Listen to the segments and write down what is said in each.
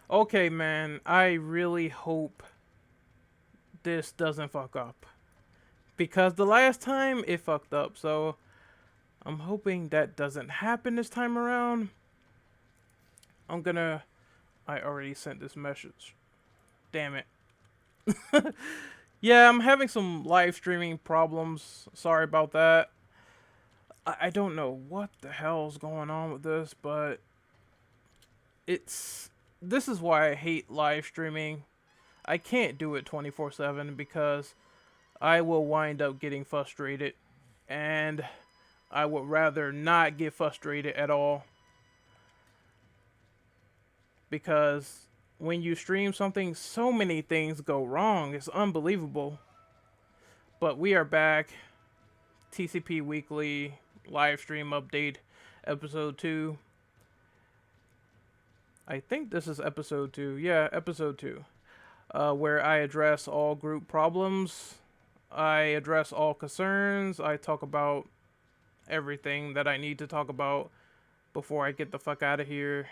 Okay, man, I really hope this doesn't fuck up. Because the last time it fucked up, so I'm hoping that doesn't happen this time around. I'm gonna. I already sent this message. Damn it. Yeah, I'm having some live streaming problems. Sorry about that. I don't know what the hell's going on with this, but it's. This is why I hate live streaming. I can't do it 24/7 because I will wind up getting frustrated, and I would rather not get frustrated at all because when you stream something, so many things go wrong. It's unbelievable. But we are back. TCP Weekly live stream update, episode 2. I think this is episode 2. Yeah, episode 2. Where I address all group problems. I address all concerns. I talk about everything that I need to talk about before I get the fuck out of here,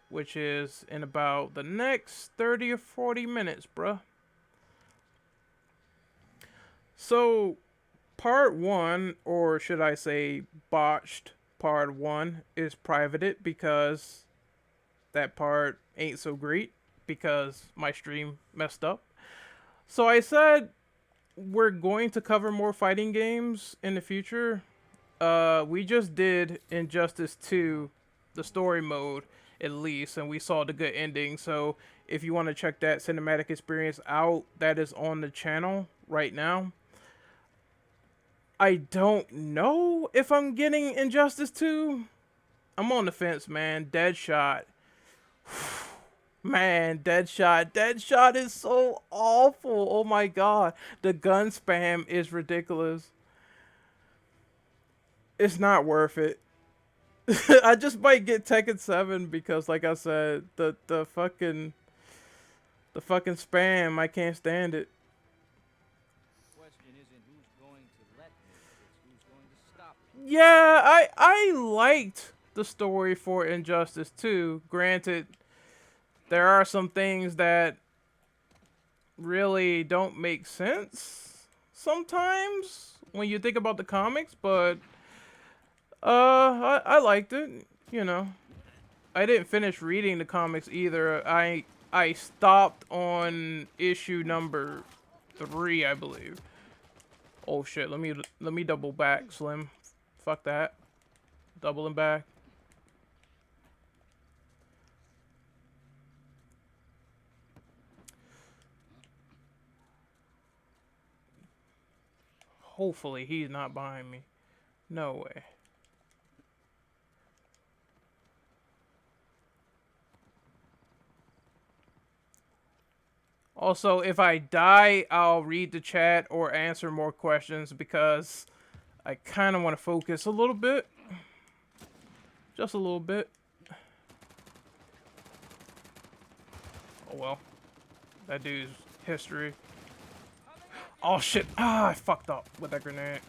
which is in about the next 30 or 40 minutes, bruh. So, part 1, or should I say botched part 1, is privated because that part ain't so great because my stream messed up. So I said we're going to cover more fighting games in the future. We just did Injustice 2, the story mode, at least, and we saw the good ending. So if you want to check that cinematic experience out, that is on the channel right now. I don't know if I'm getting Injustice 2. I'm on the fence, man. Deadshot. Man, Deadshot. Deadshot is so awful. Oh my god. The gun spam is ridiculous. It's not worth it. I just might get Tekken 7 because like I said, the fucking spam, I can't stand it. Question isn't who's going to let me, it's who's going to stop me. Yeah, I liked the story for Injustice 2. Granted, there are some things that really don't make sense sometimes when you think about the comics, but I liked it, you know. I didn't finish reading the comics either. I stopped on issue number 3, I believe. Oh shit, let me double back, Slim. Fuck that. Doubling back. Hopefully he's not behind me. No way. Also, if I die, I'll read the chat or answer more questions because I kind of want to focus a little bit. Just a little bit. Oh well. That dude's history. Oh shit. Ah, I fucked up with that grenade.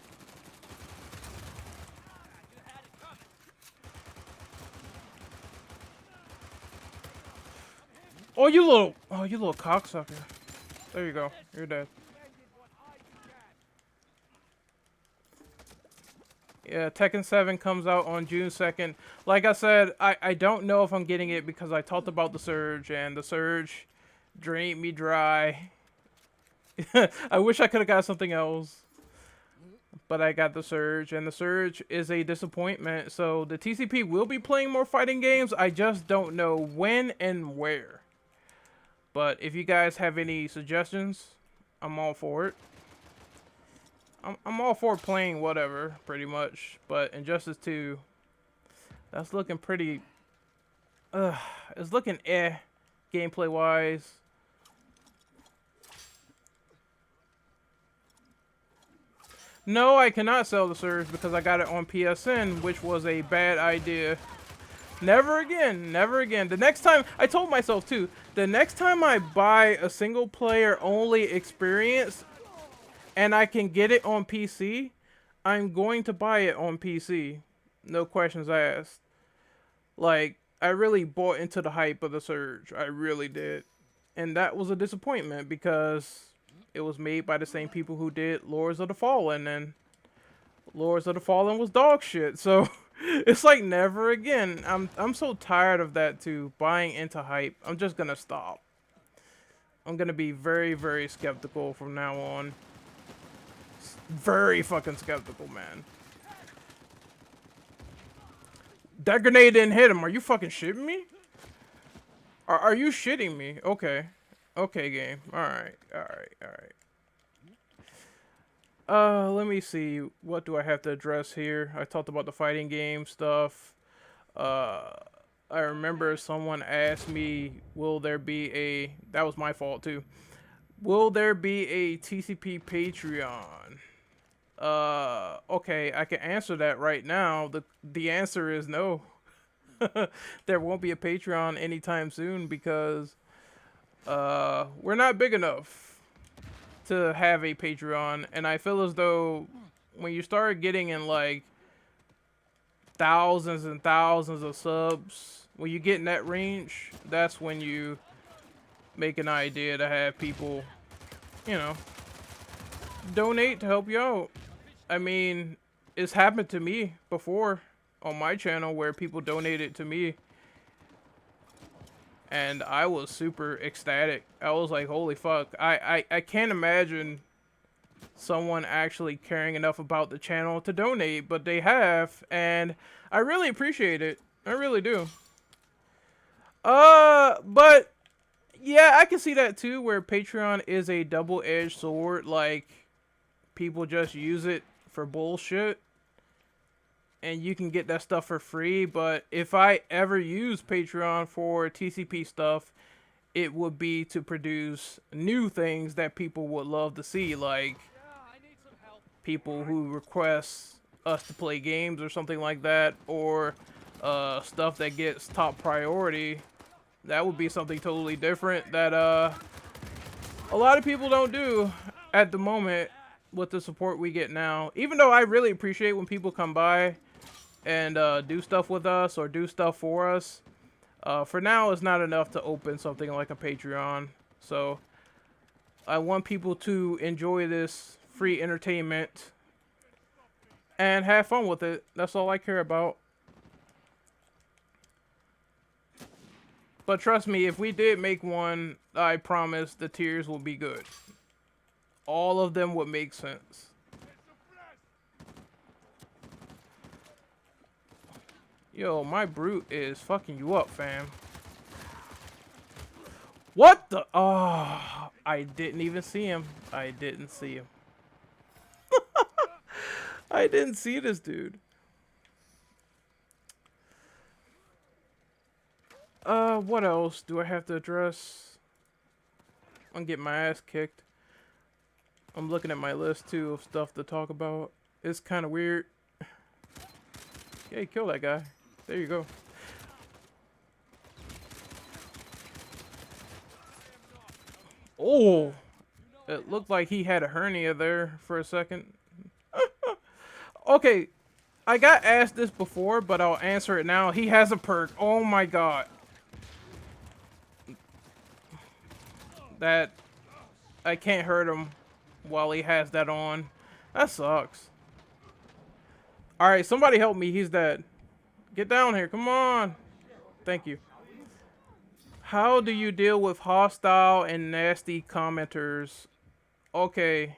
Oh, you little cocksucker. There you go. You're dead. Yeah, Tekken 7 comes out on June 2nd. Like I said, I don't know if I'm getting it because I talked about the Surge, and the Surge drained me dry. I wish I could have got something else, but I got the Surge, and the Surge is a disappointment. So the TCP will be playing more fighting games. I just don't know when and where. But if you guys have any suggestions, I'm all for it. I'm all for playing whatever, pretty much. But Injustice 2, that's looking pretty. Uh, it's looking gameplay wise. No, I cannot sell the Surge because I got it on PSN, which was a bad idea. Never again, never again. The next time, I told myself too, the next time I buy a single player only experience and I can get it on PC, I'm going to buy it on PC. No questions asked. Like, I really bought into the hype of the Surge. I really did. And that was a disappointment because it was made by the same people who did Lords of the Fallen, and Lords of the Fallen was dog shit. So it's like never again. I'm so tired of that too. Buying into hype. I'm just gonna stop. I'm gonna be very, very skeptical from now on. Very fucking skeptical, man. That grenade didn't hit him. Are you fucking shitting me? Are you shitting me? Okay. Okay, game. Alright. Alright. Alright. Let me see. What do I have to address here? I talked about the fighting game stuff. Uh, I remember someone asked me, will there be a... That was my fault, too. Will there be a TCP Patreon? Okay, I can answer that right now. The answer is no. There won't be a Patreon anytime soon because we're not big enough to have a Patreon, and I feel as though when you start getting in like thousands and thousands of subs, when you get in that range, that's when you make an idea to have people, you know, donate to help you out. I mean, it's happened to me before on my channel where people donated to me and I was super ecstatic. I was like, holy fuck. I can't imagine someone actually caring enough about the channel to donate, but they have, and I really appreciate it. I really do. But yeah, I can see that too, where Patreon is a double-edged sword. Like, people just use it for bullshit, and you can get that stuff for free. But if I ever use Patreon for TCP stuff, it would be to produce new things that people would love to see, like people who request us to play games or something like that, or stuff that gets top priority. That would be something totally different that a lot of people don't do at the moment with the support we get now. Even though I really appreciate when people come by and do stuff with us or do stuff for us. For now, it's not enough to open something like a Patreon. So I want people to enjoy this free entertainment and have fun with it. That's all I care about. But trust me, if we did make one, I promise the tiers will be good. All of them would make sense. Yo, my brute is fucking you up, fam. What the? Oh, I didn't even see him. I didn't see him. I didn't see this dude. What else do I have to address? I'm getting my ass kicked. I'm looking at my list too of stuff to talk about. It's kind of weird. Okay, kill that guy. There you go. Oh, it looked like he had a hernia there for a second. Okay, I got asked this before, but I'll answer it now. He has a perk. Oh my god. That, I can't hurt him while he has that on. That sucks. Alright, somebody help me. He's dead. Get down here. Come on. Thank you. How do you deal with hostile and nasty commenters? Okay.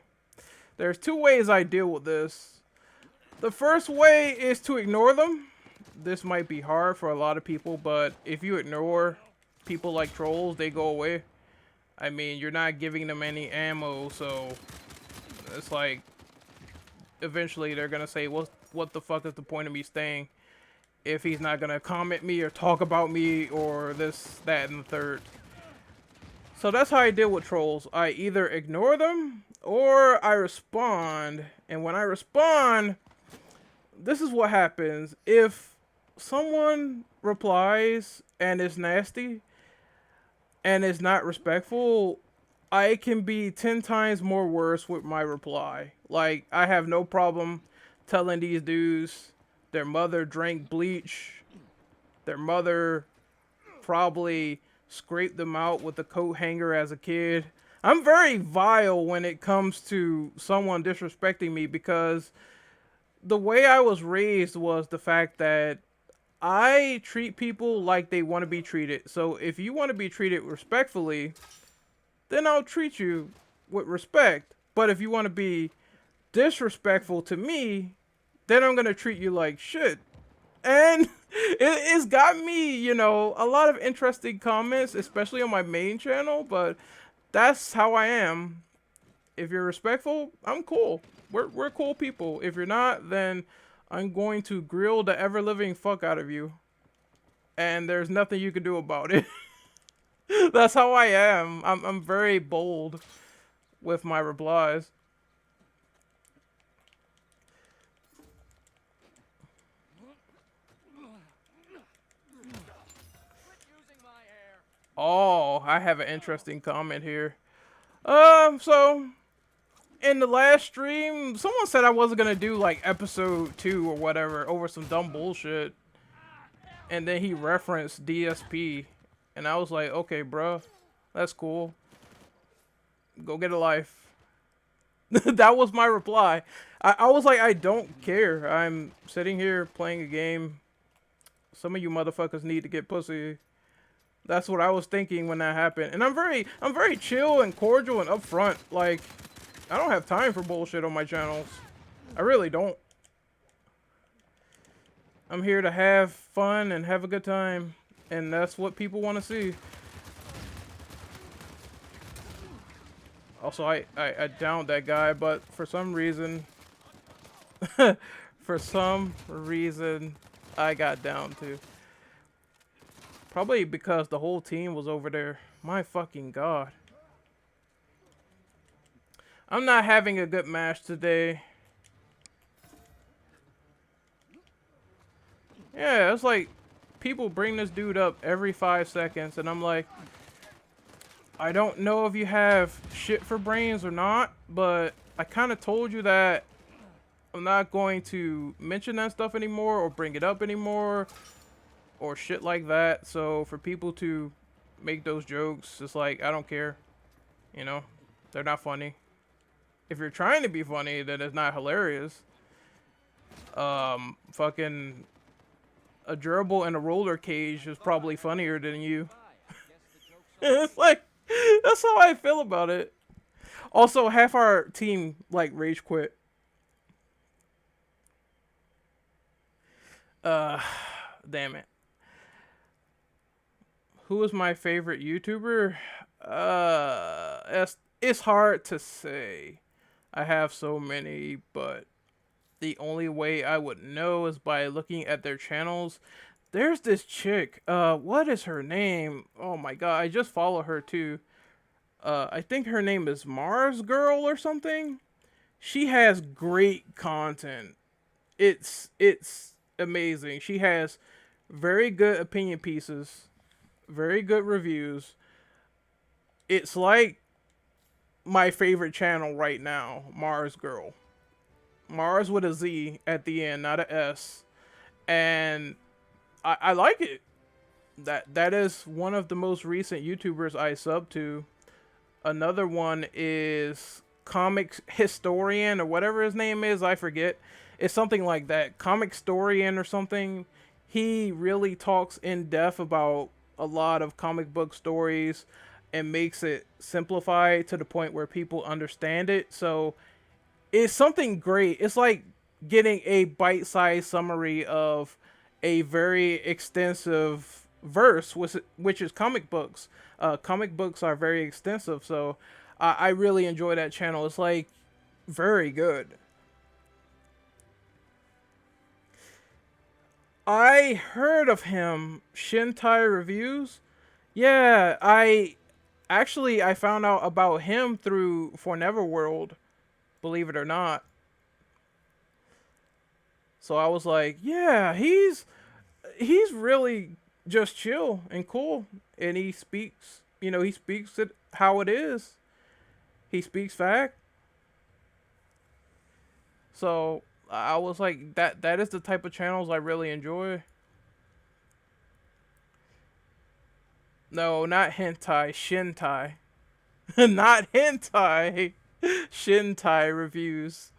There's two ways I deal with this. The first way is to ignore them. This might be hard for a lot of people, but if you ignore people like trolls, they go away. I mean, you're not giving them any ammo, so it's like eventually they're gonna say, what the fuck is the point of me staying if he's not gonna comment me or talk about me or this, that, and the third. So that's how I deal with trolls. I either ignore them or I respond. And when I respond, this is what happens. If someone replies and is nasty and is not respectful, I can be 10 times more worse with my reply. Like, I have no problem telling these dudes their mother drank bleach, their mother probably scrape them out with a coat hanger as a kid. I'm very vile when it comes to someone disrespecting me because the way I was raised was the fact that I treat people like they want to be treated. So if you want to be treated respectfully, then I'll treat you with respect. But if you want to be disrespectful to me, then I'm going to treat you like shit. And it's got me, a lot of interesting comments, especially on my main channel, but that's how I am. If you're respectful, I'm cool. We're cool people. If you're not, then I'm going to grill the ever living fuck out of you. And there's nothing you can do about it. That's how I am. I'm very bold with my replies. Quit using my hair. Oh, I have an interesting comment here. So in the last stream, someone said I wasn't gonna do like episode 2 or whatever over some dumb bullshit, and then he referenced DSP, and I was like, okay, bro, that's cool. Go get a life. That was my reply. I was like, I don't care. I'm sitting here playing a game. Some of you motherfuckers need to get pussy. That's what I was thinking when that happened. And I'm very chill and cordial and upfront. Like, I don't have time for bullshit on my channels. I really don't. I'm here to have fun and have a good time. And that's what people want to see. Also, I downed that guy, but for some reason... for some reason, I got down too. Probably because the whole team was over there. My fucking god. I'm not having a good match today. Yeah, it's like people bring this dude up every 5 seconds, and I'm like, I don't know if you have shit for brains or not, but I kind of told you that I'm not going to mention that stuff anymore or bring it up anymore or shit like that. So for people to make those jokes, it's like, I don't care. You know, they're not funny. If you're trying to be funny, then it's not hilarious. Fucking a gerbil in a roller cage is probably funnier than you. It's like, that's how I feel about it. Also, half our team like rage quit. Damn it. Who is my favorite YouTuber? It's hard to say. I have so many, but the only way I would know is by looking at their channels. There's this chick. What is her name? Oh my god, I just follow her too. I think her name is Mars Girl or something. She has great content. It's amazing. She has very good opinion pieces, very good reviews. It's like my favorite channel right now, Mars Girl. Mars with a Z at the end, not a S. And I like it. That is one of the most recent YouTubers I sub to. Another one is Comic Historian or whatever his name is, I forget. It's something like that. Comic Historian or something. He really talks in depth about a lot of comic book stories and makes it simplified to the point where people understand it. So it's something great. It's like getting a bite-sized summary of a very extensive verse, which is comic books. Comic books are very extensive, so I really enjoy that channel. It's like very good. I heard of him, Shintai Reviews. Yeah, I found out about him through For Never World, believe it or not. So I was like, yeah, he's really just chill and cool, and he speaks, he speaks it how it is. He speaks fact. So I was like, that is the type of channels I really enjoy. No, not hentai, shintai. Not hentai. Shintai reviews.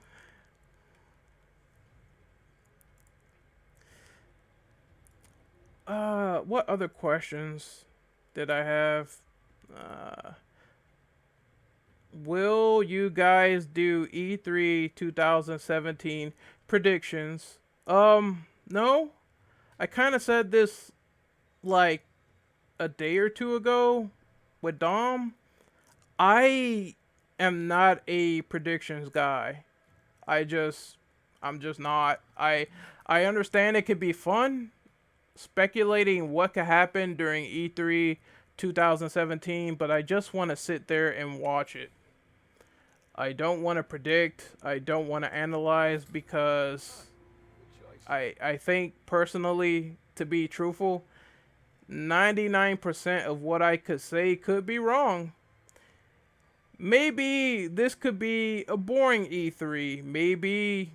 What other questions did I have? Uh, will you guys do E3 2017 predictions? No. I kind of said this like a day or two ago with Dom. I am not a predictions guy. I just I'm just not. I understand it could be fun speculating what could happen during E3 2017, but I just want to sit there and watch it. I don't want to predict. I don't want to analyze because I think personally, to be truthful, 99% of what I could say could be wrong. Maybe this could be a boring E3. Maybe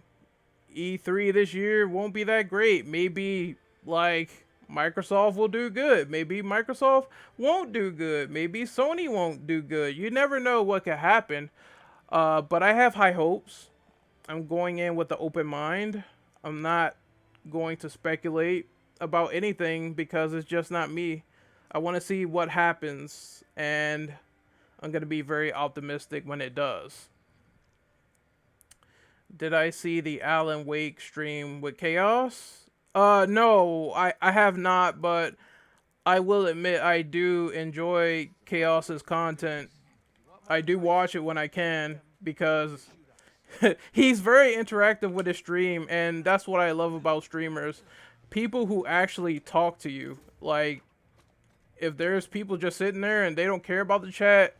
E3 this year won't be that great. Maybe like Microsoft will do good. Maybe Microsoft won't do good. Maybe Sony won't do good. You never know what could happen. But I have high hopes. I'm going in with an open mind. I'm not going to speculate about anything because it's just not me. I want to see what happens, and I'm going to be very optimistic when it does. Did I see the Alan Wake stream with Chaos? No, I have not, but I will admit I do enjoy Chaos's content. I do watch it when I can because he's very interactive with his stream, and that's what I love about streamers. People who actually talk to you. Like, if there's people just sitting there and they don't care about the chat,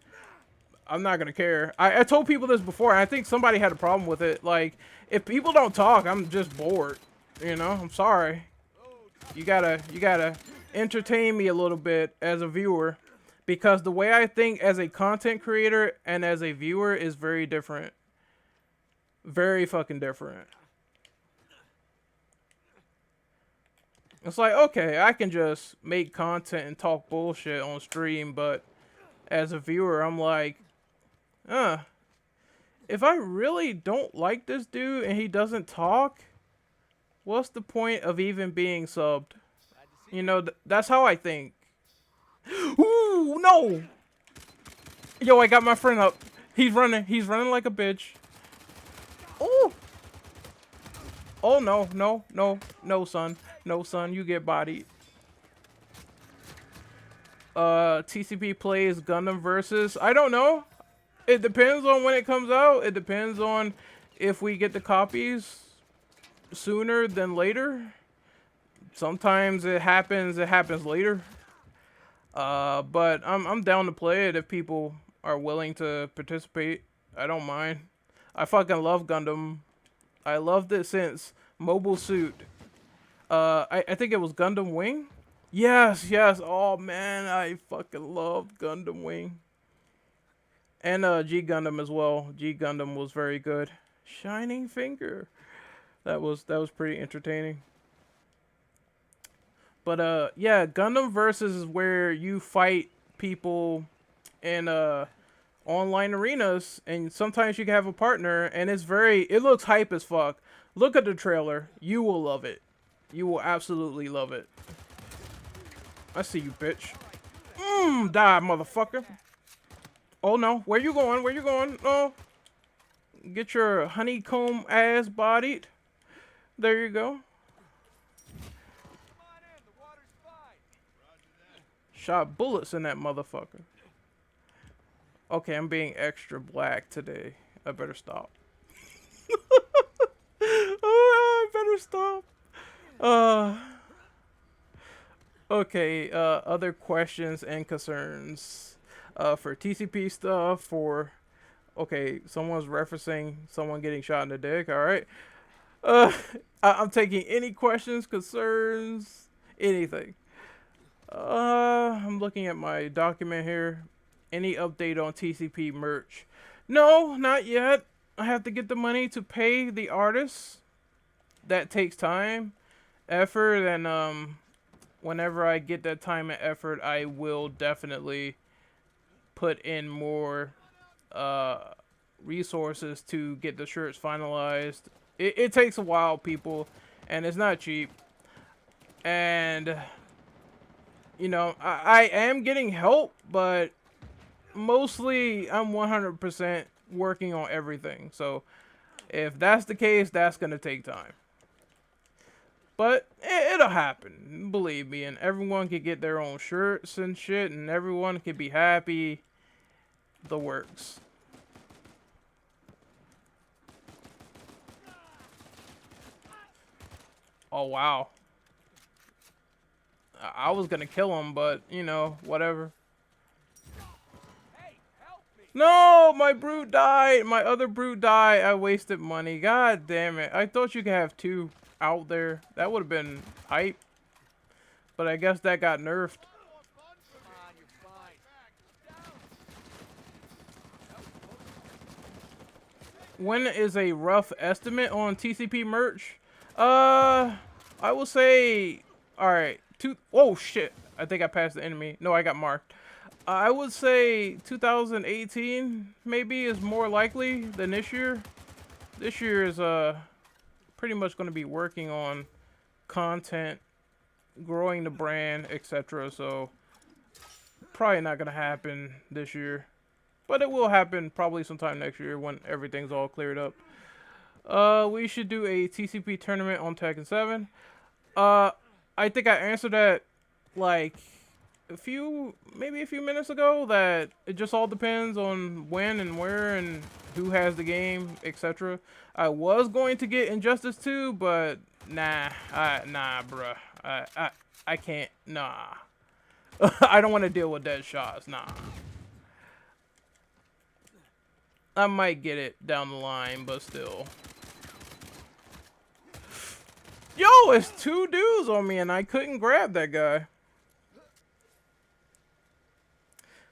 I'm not gonna care. I told people this before, and I think somebody had a problem with it. Like, if people don't talk, I'm just bored. You know, I'm sorry. You gotta entertain me a little bit as a viewer, because the way I think as a content creator and as a viewer is very different. Very fucking different. It's like, okay, I can just make content and talk bullshit on stream, but as a viewer, I'm like, if I really don't like this dude and he doesn't talk, what's the point of even being subbed? You know, that's how I think. Ooh, no! Yo, I got my friend up. He's running. He's running like a bitch. Oh! Oh, no, no, no, no, son. No, son, you get bodied. TCP plays Gundam versus. I don't know. It depends on when it comes out. It depends on if we get the copies sooner than later. Sometimes it happens later. But I'm down to play it if people are willing to participate. I don't mind. I fucking love Gundam. I loved it since Mobile Suit. I think it was Gundam Wing. Yes, yes. Oh man, I fucking loved Gundam Wing. And G Gundam as well. G Gundam was very good. Shining Finger. That was pretty entertaining. But yeah, Gundam Versus is where you fight people in online arenas, and sometimes you can have a partner, and it looks hype as fuck. Look at the trailer. You will love it. You will absolutely love it. I see you, bitch. Die, motherfucker. Oh no, where you going? Where you going? Oh, get your honeycomb ass bodied. There you go. Shot bullets in that motherfucker. Okay, I'm being extra black today. I better stop. Oh, I better stop. Okay, other questions and concerns. For TCP stuff, okay, someone's referencing someone getting shot in the dick, alright. I'm taking any questions, concerns, anything. I'm looking at my document here. Any update on TCP merch? No, not yet. I have to get the money to pay the artists. That takes time, effort, and whenever I get that time and effort, I will definitely put in more uh, resources to get the shirts finalized. It takes a while, people, and it's not cheap. And you know, I am getting help, but mostly I'm 100% working on everything. So if that's the case, that's gonna take time. But it'll happen, believe me, and everyone can get their own shirts and shit, and everyone can be happy. The works. Oh wow. I was gonna kill him, but you know, whatever. Hey, help me! No, my brute died. My other brute died. I wasted money. God damn it. I thought you could have two out there. That would have been hype. But I guess that got nerfed. Come on, you're fine. When is a rough estimate on TCP merch? Uh, I will say, all right, oh shit! I think I passed the enemy. No, I got marked. I would say 2018 maybe is more likely than this year. This year is pretty much going to be working on content, growing the brand, etc. So probably not going to happen this year. But it will happen probably sometime next year when everything's all cleared up. We should do a TCP tournament on Tekken 7. Uh, I think I answered that like maybe a few minutes ago. That it just all depends on when and where and who has the game, etc. I was going to get Injustice 2, but nah, bruh. I can't. Nah. I don't want to deal with dead shots. Nah. I might get it down the line, but still. Yo, it's two dudes on me and I couldn't grab that guy.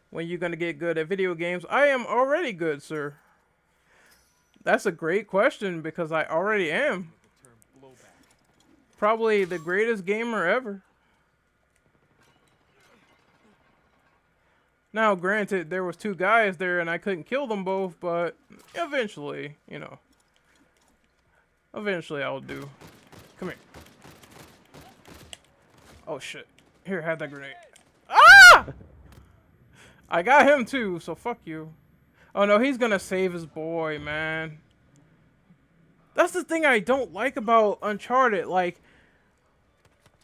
When you gonna get good at video games? I am already good, sir. That's a great question because I already am. Probably the greatest gamer ever. Now, granted, there was two guys there and I couldn't kill them both, but eventually, you know. Eventually I'll do. Come here. Oh shit. Here, have that grenade. Ah! I got him too, so fuck you. Oh no, he's gonna save his boy, man. That's the thing I don't like about Uncharted. Like,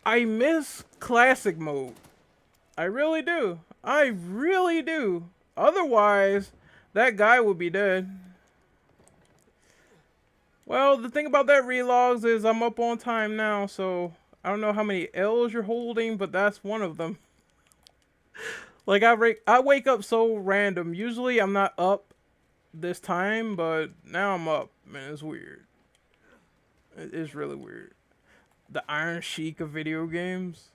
I miss classic mode. I really do. I really do. Otherwise, that guy would be dead. Well, the thing about that relogs is I'm up on time now, so I don't know how many L's you're holding, but that's one of them. Like, I wake up so random. Usually I'm not up this time, but now I'm up. Man, it's weird. It's really weird. The Iron Sheik of video games.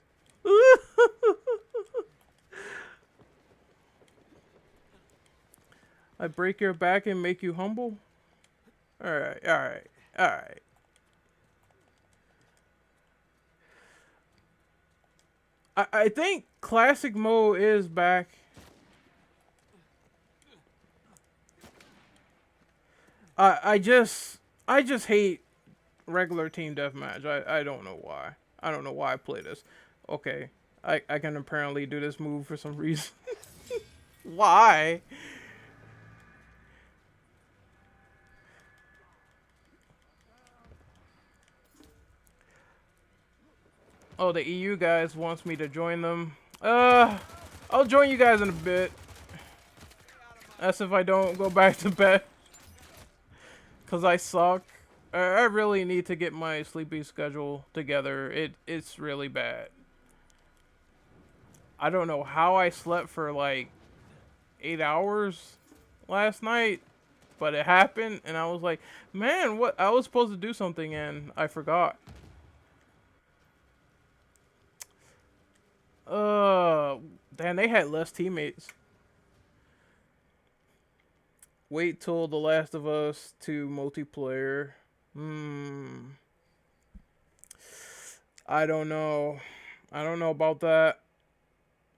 I break your back and make you humble? Alright, alright, alright. I think classic mode is back. I just hate regular team deathmatch. I don't know why. I don't know why I play this. Okay. I can apparently do this move for some reason. Why? Oh, the EU guys wants me to join them. I'll join you guys in a bit. That's if I don't go back to bed. Cause I suck. I really need to get my sleeping schedule together. It's really bad. I don't know how I slept for like 8 hours last night, but it happened and I was like, man, what? I was supposed to do something and I forgot. Damn, they had less teammates. Wait till The Last of Us 2 multiplayer. I don't know. I don't know about that.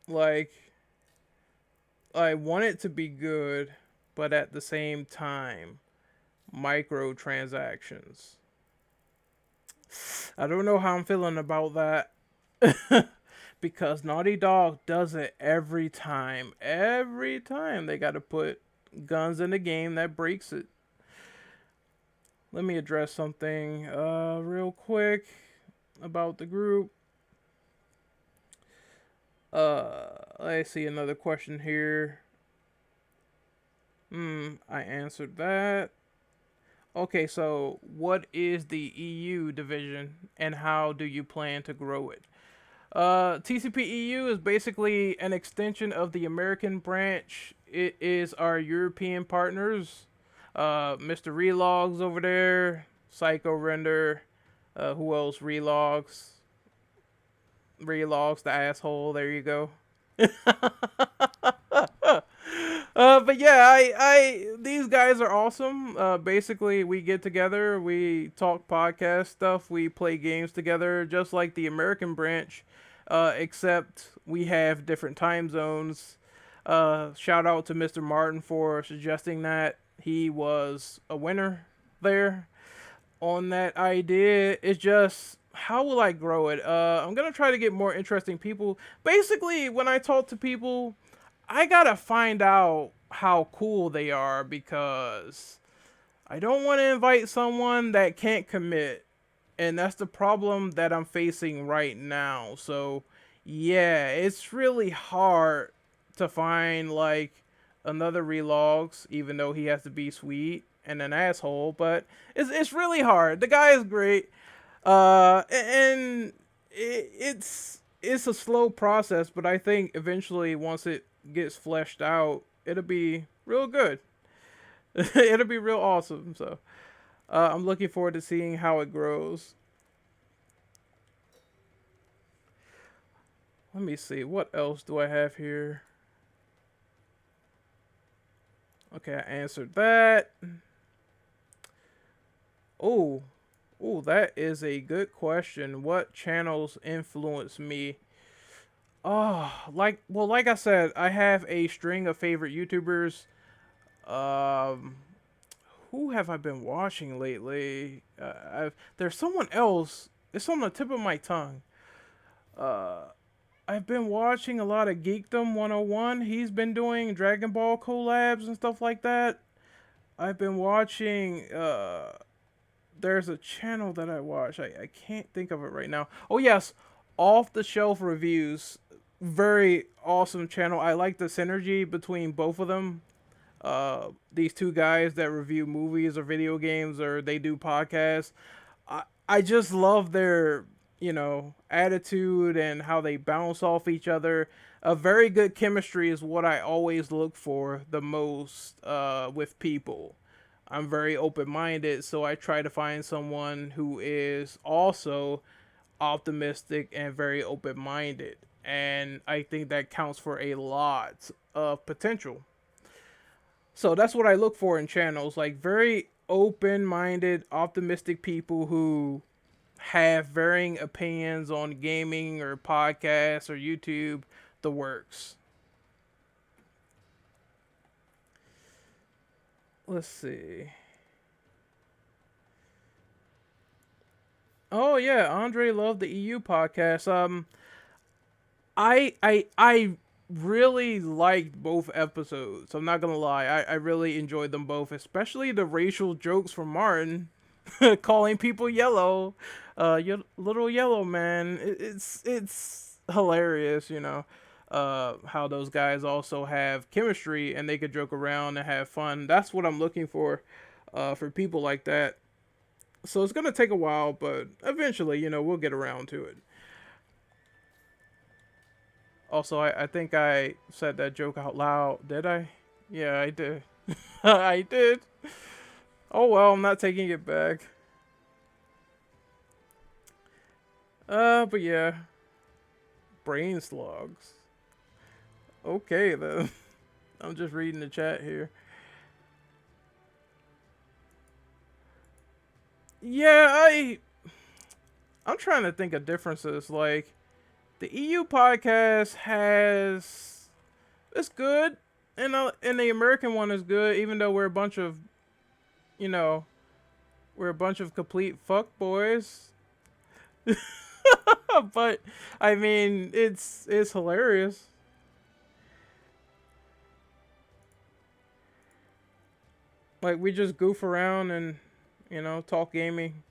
Like, I want it to be good, but at the same time, microtransactions. I don't know how I'm feeling about that. Because Naughty Dog does it every time. Every time they got to put guns in the game that breaks it. Let me address something real quick about the group. I see another question here. I answered that. Okay, so what is the EU division and how do you plan to grow it? TCP EU is basically an extension of the American branch. It is our European partners. Mr. Relogs over there, Psycho Render, who else? Relogs, the asshole. There you go. But yeah, these guys are awesome. Basically, we get together, we talk podcast stuff, we play games together, just like the American branch, except we have different time zones. Shout out to Mr. Martin for suggesting that. He was a winner there on that idea. It's just how will I grow it? I'm gonna try to get more interesting people. Basically, when I talk to people, I gotta find out how cool they are because I don't want to invite someone that can't commit, and that's the problem that I'm facing right now. So, yeah, it's really hard to find like another Relogs, even though he has to be sweet and an asshole. But it's really hard. The guy is great, and it's a slow process, but I think eventually once it gets fleshed out, it'll be real good. It'll be real awesome. So I'm looking forward to seeing how it grows. Let me see. What else do I have here? Okay, I answered that. Oh, oh, that is a good question. What channels influence me? Oh, like I said, I have a string of favorite YouTubers. Um, who have I been watching lately? There's someone else. It's on the tip of my tongue. Uh, I've been watching a lot of Geekdom 101. He's been doing Dragon Ball collabs and stuff like that. I've been watching. There's a channel that I watch. I can't think of it right now. Oh yes, Off the Shelf Reviews. Very awesome channel. I like the synergy between both of them. These two guys that review movies or video games or they do podcasts. I just love their, attitude and how they bounce off each other. A very good chemistry is what I always look for the most with people. I'm very open minded, so I try to find someone who is also optimistic and very open minded. And I think that counts for a lot of potential. So that's what I look for in channels, like very open-minded, optimistic people who have varying opinions on gaming or podcasts or YouTube, the works. Let's see. Oh yeah, Andre loved the EU podcast. I really liked both episodes. I'm not gonna lie. I really enjoyed them both, especially the racial jokes from Martin, calling people yellow, you little yellow man. It's hilarious, how those guys also have chemistry and they could joke around and have fun. That's what I'm looking for people like that. So it's gonna take a while, but eventually, we'll get around to it. Also, I think I said that joke out loud. Did I? Yeah, I did. I did. Oh well, I'm not taking it back. But yeah, brain slugs. Okay then. I'm just reading the chat here. Yeah, I'm trying to think of differences. Like The EU podcast has it's good, and the American one is good, even though we're a bunch of you know we're a bunch of complete fuck boys. But I mean, it's hilarious. Like we just goof around and talk gaming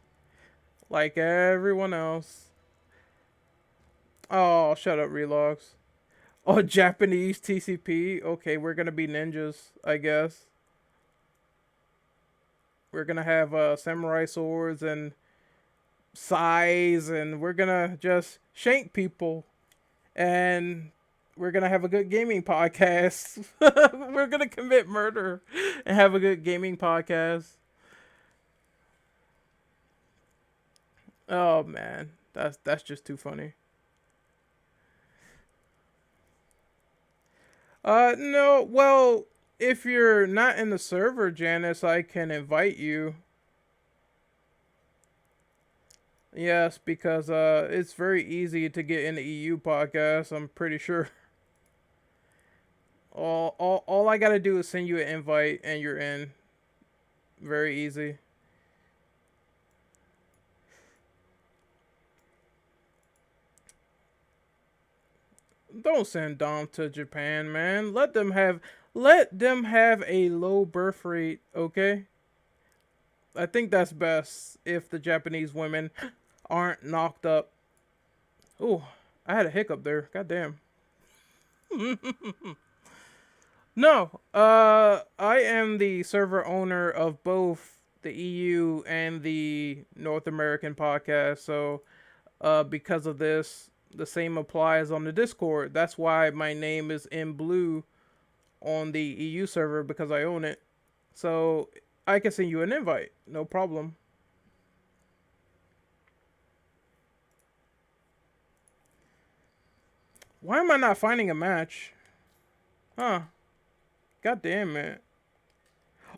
like everyone else. Oh, shut up, Relogs. Oh, Japanese TCP. Okay, we're gonna be ninjas, I guess. We're gonna have samurai swords and sais, and we're gonna just shank people, and we're gonna have a good gaming podcast. We're gonna commit murder and have a good gaming podcast. Oh man, that's just too funny. No, well, if you're not in the server, Janice, I can invite you. Yes, because it's very easy to get in the EU podcast. I'm pretty sure. All I gotta do is send you an invite and you're in. Very easy. Don't send Dom to Japan, man. Let them have a low birth rate, okay? I think that's best if the Japanese women aren't knocked up. Ooh, I had a hiccup there. God damn. No, I am the server owner of both the EU and the North American podcast. So, because of this, the same applies on the Discord. That's why my name is in blue on the EU server because I own it. So, I can send you an invite. No problem. Why am I not finding a match? Huh. God damn it.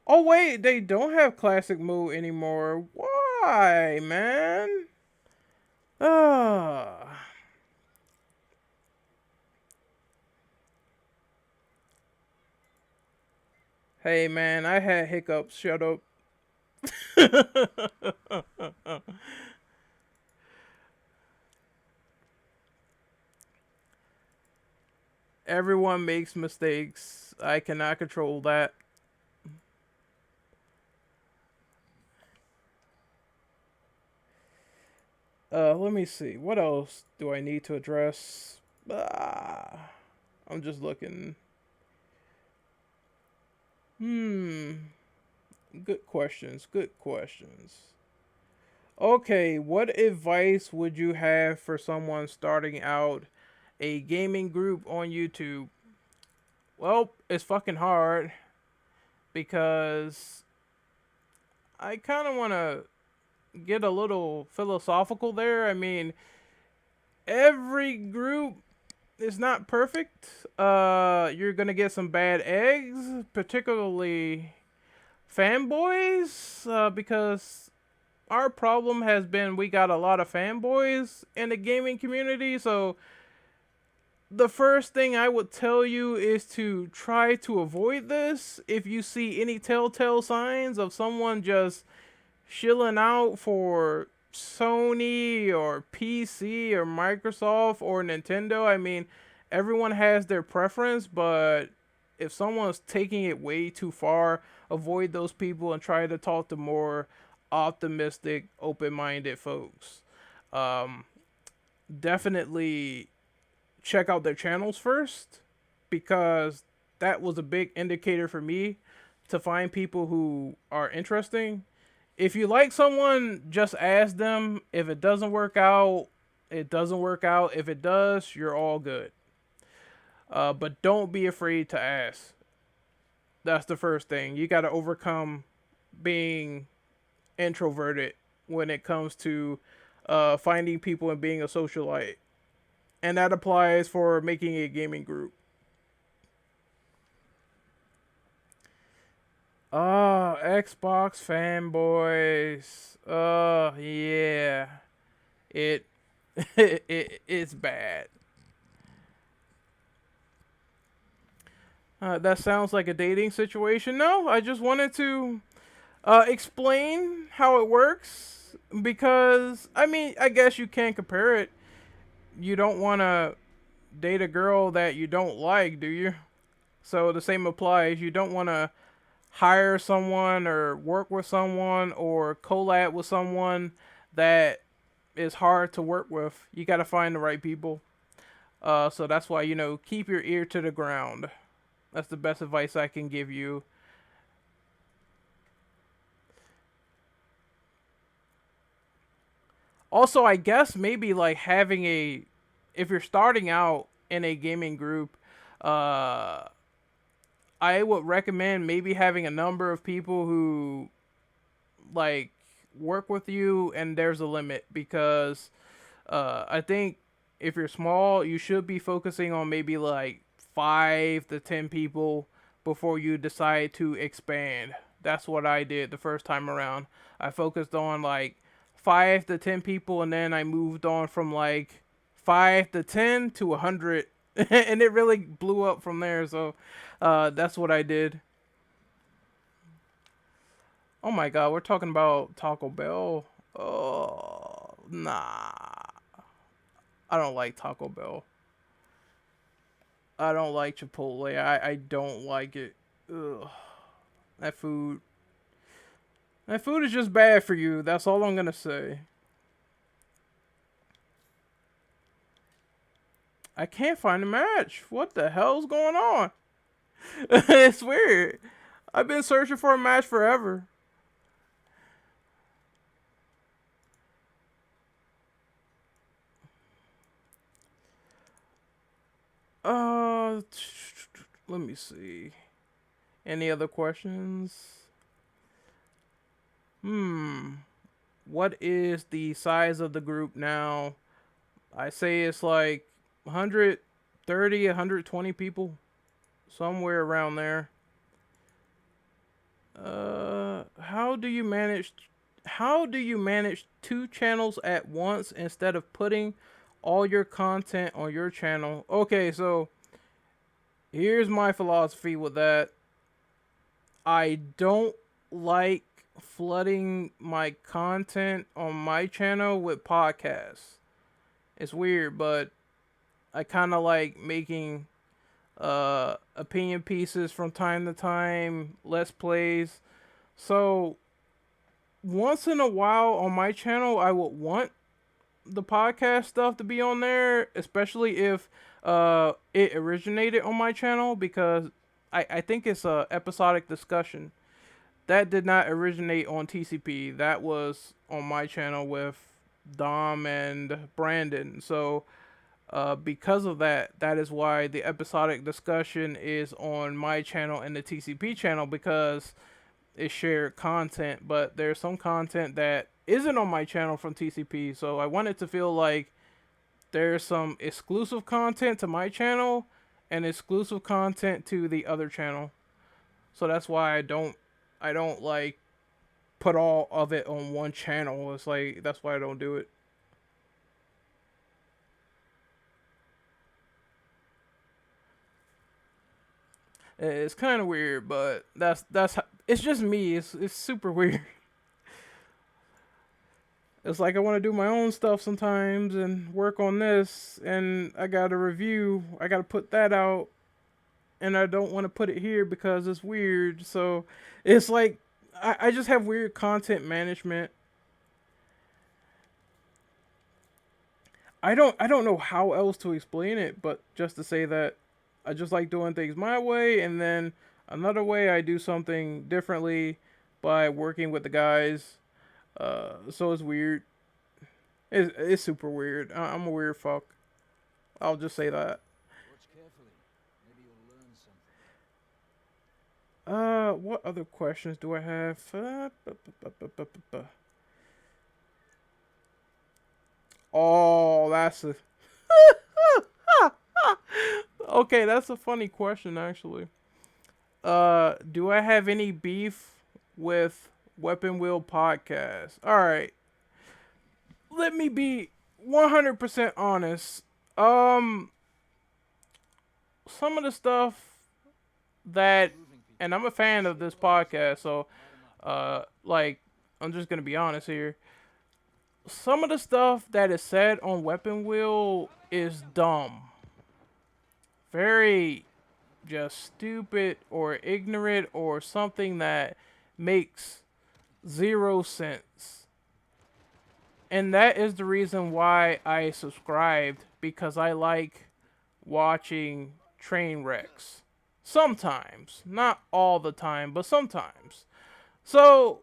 Oh wait, they don't have classic mode anymore. Why, man? Ah. Hey man, I had hiccups. Shut up. Everyone makes mistakes. I cannot control that. Let me see. What else do I need to address? I'm just looking. Hmm. Good questions. Good questions. Okay, what advice would you have for someone starting out a gaming group on YouTube? Well, it's fucking hard because I kind of want to get a little philosophical there. I mean, every group is not perfect. You're gonna get some bad eggs, particularly fanboys, because our problem has been we got a lot of fanboys in the gaming community. So the first thing I would tell you is to try to avoid this. If you see any telltale signs of someone just shilling out for Sony or PC or Microsoft or Nintendo, I mean, everyone has their preference, but if someone's taking it way too far, avoid those people and try to talk to more optimistic, open minded folks. Um, Definitely check out their channels first because that was a big indicator for me to find people who are interesting. If you like someone, just ask them. If it doesn't work out, it doesn't work out. If it does, you're all good. But don't be afraid to ask. That's the first thing. You got to overcome being introverted when it comes to finding people and being a socialite. And that applies for making a gaming group. Oh, Xbox fanboys. Oh, yeah. It, it's bad. That sounds like a dating situation. No, I just wanted to explain how it works because I mean, I guess you can't compare it. You don't want to date a girl that you don't like, do you? So the same applies. You don't want to hire someone or work with someone or collab with someone that is hard to work with. You got to find the right people. So that's why, keep your ear to the ground. That's the best advice I can give you. Also, I guess maybe like having if you're starting out in a gaming group, uh, I would recommend maybe having a number of people who like work with you, and there's a limit because I think if you're small, you should be focusing on maybe like 5 to 10 people before you decide to expand. That's what I did the first time around. I focused on like 5 to 10 people, and then I moved on from like 5 to 10 to 100, and it really blew up from there. So that's what I did. Oh my god, we're talking about Taco Bell. Oh, nah. I don't like Taco Bell. I don't like Chipotle. I don't like it. Ugh. That food. That food is just bad for you. That's all I'm gonna say. I can't find a match. What the hell's going on? It's weird. I've been searching for a match forever. Uh, let me see. Any other questions? Hmm. What is the size of the group now? I say it's like 130, 120 people, somewhere around there. How do you manage? How do you manage 2 channels at once instead of putting all your content on your channel? Okay, so here's my philosophy with that. I don't like flooding my content on my channel with podcasts. It's weird, but I kind of like making opinion pieces from time to time, let's plays. So once in a while on my channel, I would want the podcast stuff to be on there, especially if it originated on my channel because I think it's a episodic discussion. That did not originate on TCP. That was on my channel with Dom and Brandon. So because of that, that is why the episodic discussion is on my channel and the TCP channel because it's shared content. But there's some content that isn't on my channel from TCP, so I want it to feel like there's some exclusive content to my channel and exclusive content to the other channel. So that's why I don't like put all of it on one channel. It's like that's why I don't do it. It's kind of weird, but it's just me. It's super weird. It's like I want to do my own stuff sometimes and work on this, and I got a review. I got to put that out, and I don't want to put it here because it's weird. So it's like I just have weird content management. I don't know how else to explain it, but just to say that I just like doing things my way, and then another way I do something differently by working with the guys. So it's weird. It's super weird. I'm a weird fuck. I'll just say that. Watch carefully. Maybe you'll learn something. What other questions do I have? Oh, that's a okay. That's a funny question, actually. Do I have any beef with Weapon Wheel Podcast? All right, let me be 100% honest. Um, some of the stuff. that, Proving people. and I'm a fan of this podcast, so like I'm just gonna be honest here. Some of the stuff that is said on Weapon Wheel is dumb, very just stupid or ignorant or something that makes zero sense. And that is the reason why I subscribed, because I like watching train wrecks. Sometimes, not all the time, but sometimes. So,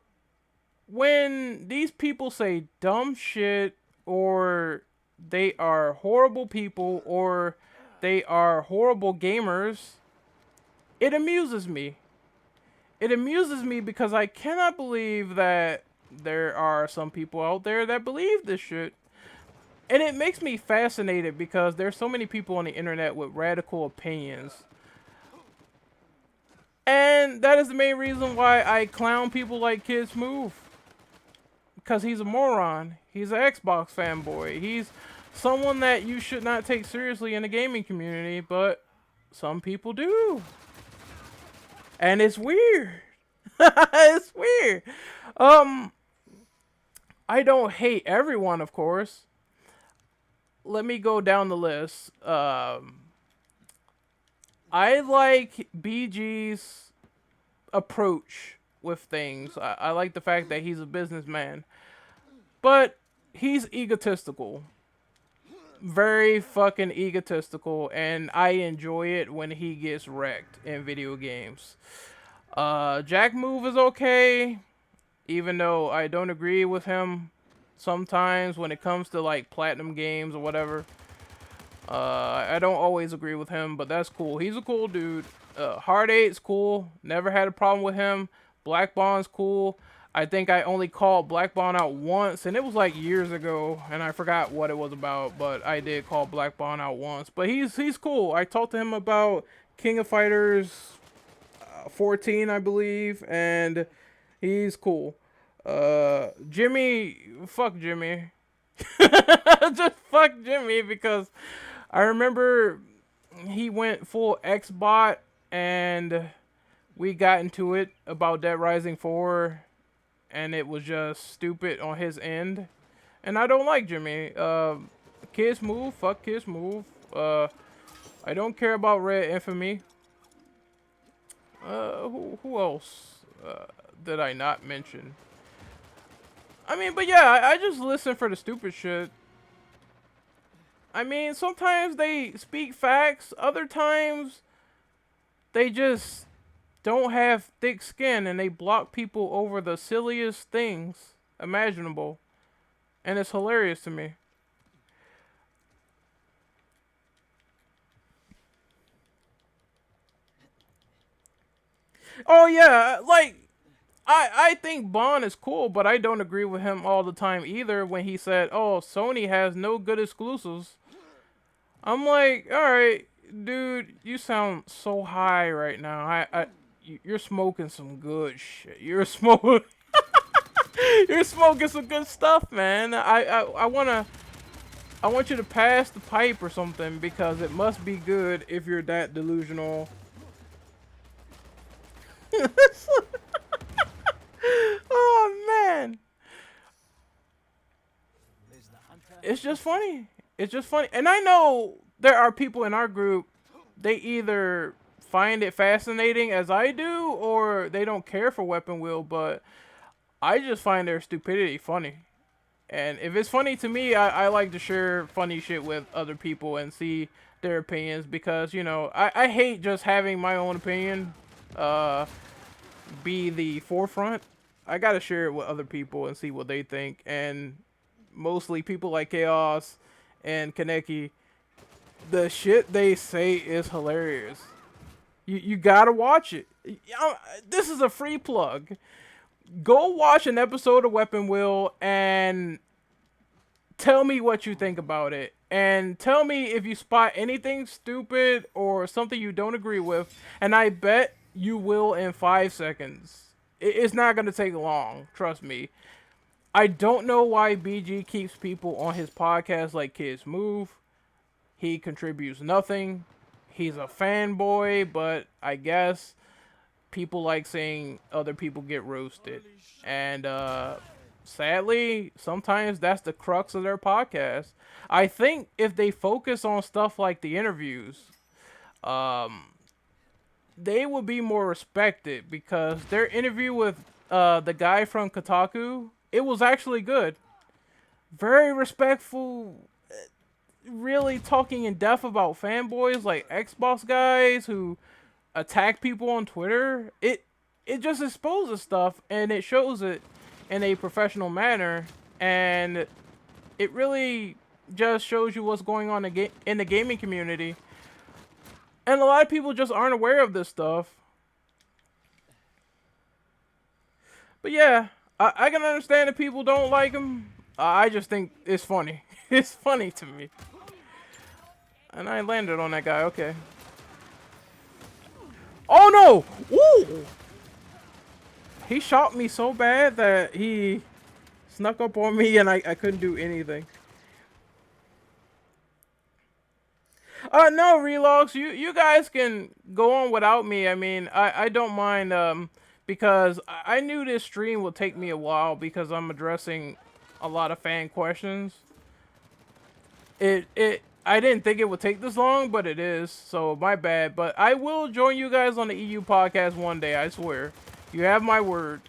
when these people say dumb shit, or they are horrible people, or they are horrible gamers, it amuses me. It amuses me because I cannot believe that there are some people out there that believe this shit. And it makes me fascinated because there's so many people on the internet with radical opinions. And that is the main reason why I clown people like Kids Move. Because he's a moron. He's an Xbox fanboy. He's someone that you should not take seriously in the gaming community, but some people do. And it's weird. It's weird. Um, I don't hate everyone, of course. Let me go down the list. I like BG's approach with things. I like the fact that he's a businessman, but he's egotistical, very fucking egotistical, and I enjoy it when he gets wrecked in video games. Jack Move is okay, even though I don't agree with him sometimes when it comes to like platinum games or whatever. I don't always agree with him, but that's cool. He's a cool dude. Hard 8's cool. Never had a problem with him. Black Bond's cool. I think I only called Black Bond out once, and it was like years ago, and I forgot what it was about, but I did call Black Bond out once. But he's cool. I talked to him about King of Fighters 14, I believe, and he's cool. Jimmy, fuck Jimmy. Just fuck Jimmy, because I remember he went full Xbot and we got into it about Dead Rising 4, and it was just stupid on his end. And I don't like Jimmy. Kiss Move, fuck Kiss Move. I don't care about Red Infamy. Who else did I not mention? I mean, but yeah, I just listen for the stupid shit. I mean, sometimes they speak facts, other times they just don't have thick skin and they block people over the silliest things imaginable. And it's hilarious to me. Oh yeah, like I think Bond is cool, but I don't agree with him all the time either when he said, "Oh, Sony has no good exclusives." I'm like, "All right, dude, you sound so high right now. You're smoking some good shit. You're smoking you're smoking some good stuff, man. I want you to pass the pipe or something, because it must be good if you're that delusional." Oh man, Is the hunter. it's just funny. It's just funny, and I know there are people in our group. They either find it fascinating as I do, or they don't care for Weapon Wheel. But I just find their stupidity funny. And if it's funny to me, I like to share funny shit with other people and see their opinions, because, you know, I hate just having my own opinion be the forefront. I gotta share it with other people and see what they think. And mostly people like Chaos and Kaneki, the shit they say is hilarious. You gotta watch it. This is a free plug. Go watch an episode of Weapon Wheel and tell me what you think about it. And tell me if you spot anything stupid or something you don't agree with. And I bet you will in 5 seconds. It's not going to take long. Trust me. I don't know why BG keeps people on his podcast like Kids Move. He contributes nothing. he's a fanboy, but I guess people like seeing other people get roasted. And sadly, sometimes that's the crux of their podcast. I think if they focus on stuff like the interviews, um, they would be more respected because their interview with the guy from Kotaku, it was actually good. Very respectful, really talking in depth about fanboys like Xbox guys who attack people on Twitter. It just exposes stuff and it shows it in a professional manner, and it really just shows you what's going on in the gaming community. And a lot of people just aren't aware of this stuff. But yeah, I can understand if people don't like him. I just think it's funny. It's funny to me. And I landed on that guy. Okay. Oh no! Ooh! He shot me so bad that he snuck up on me and I couldn't do anything. No, Relogs, you guys can go on without me. I mean, I don't mind, because I knew this stream would take me a while because I'm addressing a lot of fan questions. I didn't think it would take this long, but it is, so my bad. But I will join you guys on the EU podcast one day, I swear. You have my word.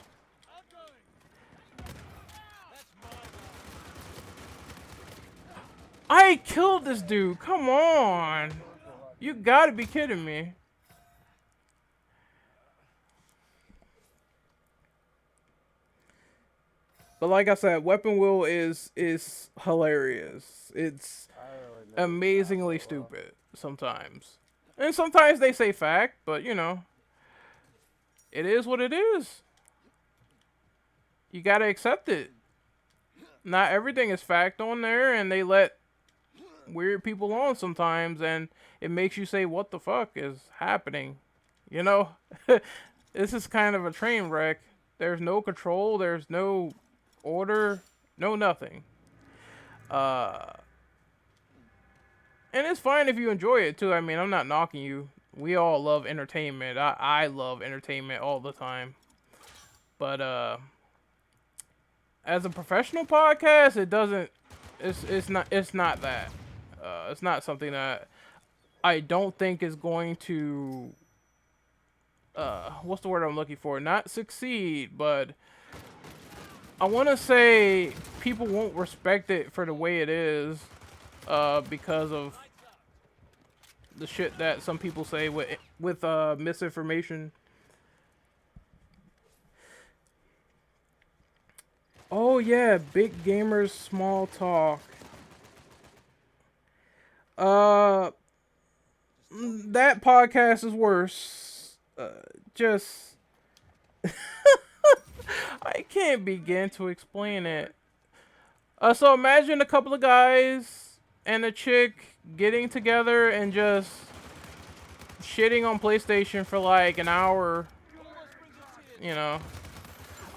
I killed this dude. Come on. You gotta be kidding me. But like I said, Weapon Wheel is hilarious. It's amazingly stupid sometimes. And sometimes they say fact, but you know, it is what it is. You gotta accept it. Not everything is fact on there, and they let weird people on sometimes, and it makes you say, what the fuck is happening? You know? This is kind of a train wreck. There's no control, there's no order, no nothing. And it's fine if you enjoy it too. I mean, I'm not knocking you. We all love entertainment. I love entertainment all the time. But as a professional podcast, it doesn't. It's not that. It's not something that I don't think is going to. What's the word I'm looking for? Not succeed, but I want to say people won't respect it for the way it is, because of the shit that some people say with misinformation. Oh yeah, big gamers small talk. Uh, that podcast is worse. Just I can't begin to explain it. So imagine a couple of guys and a chick getting together and just shitting on PlayStation for like an hour. You know,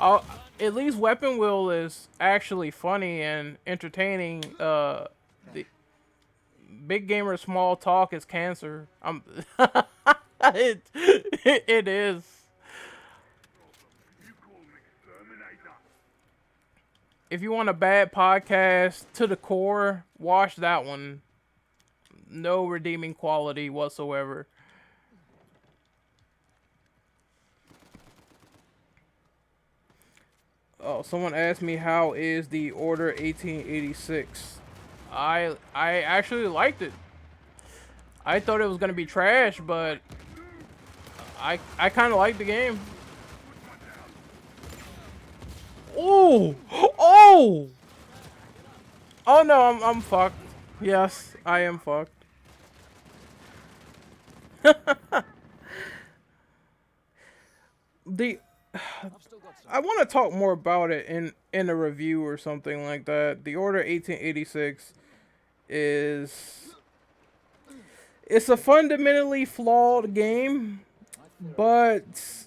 I'll, at least Weapon Wheel is actually funny and entertaining. The big gamer small talk is cancer. It is. If you want a bad podcast to the core, watch that one. No redeeming quality whatsoever. Oh, someone asked me how is the Order 1886. I actually liked it. I thought it was gonna be trash, but I kind of liked the game. Oh, oh, oh no, I'm fucked. Yes, I am fucked. the I want to talk more about it in a review or something like that. The Order 1886 is it's a fundamentally flawed game, but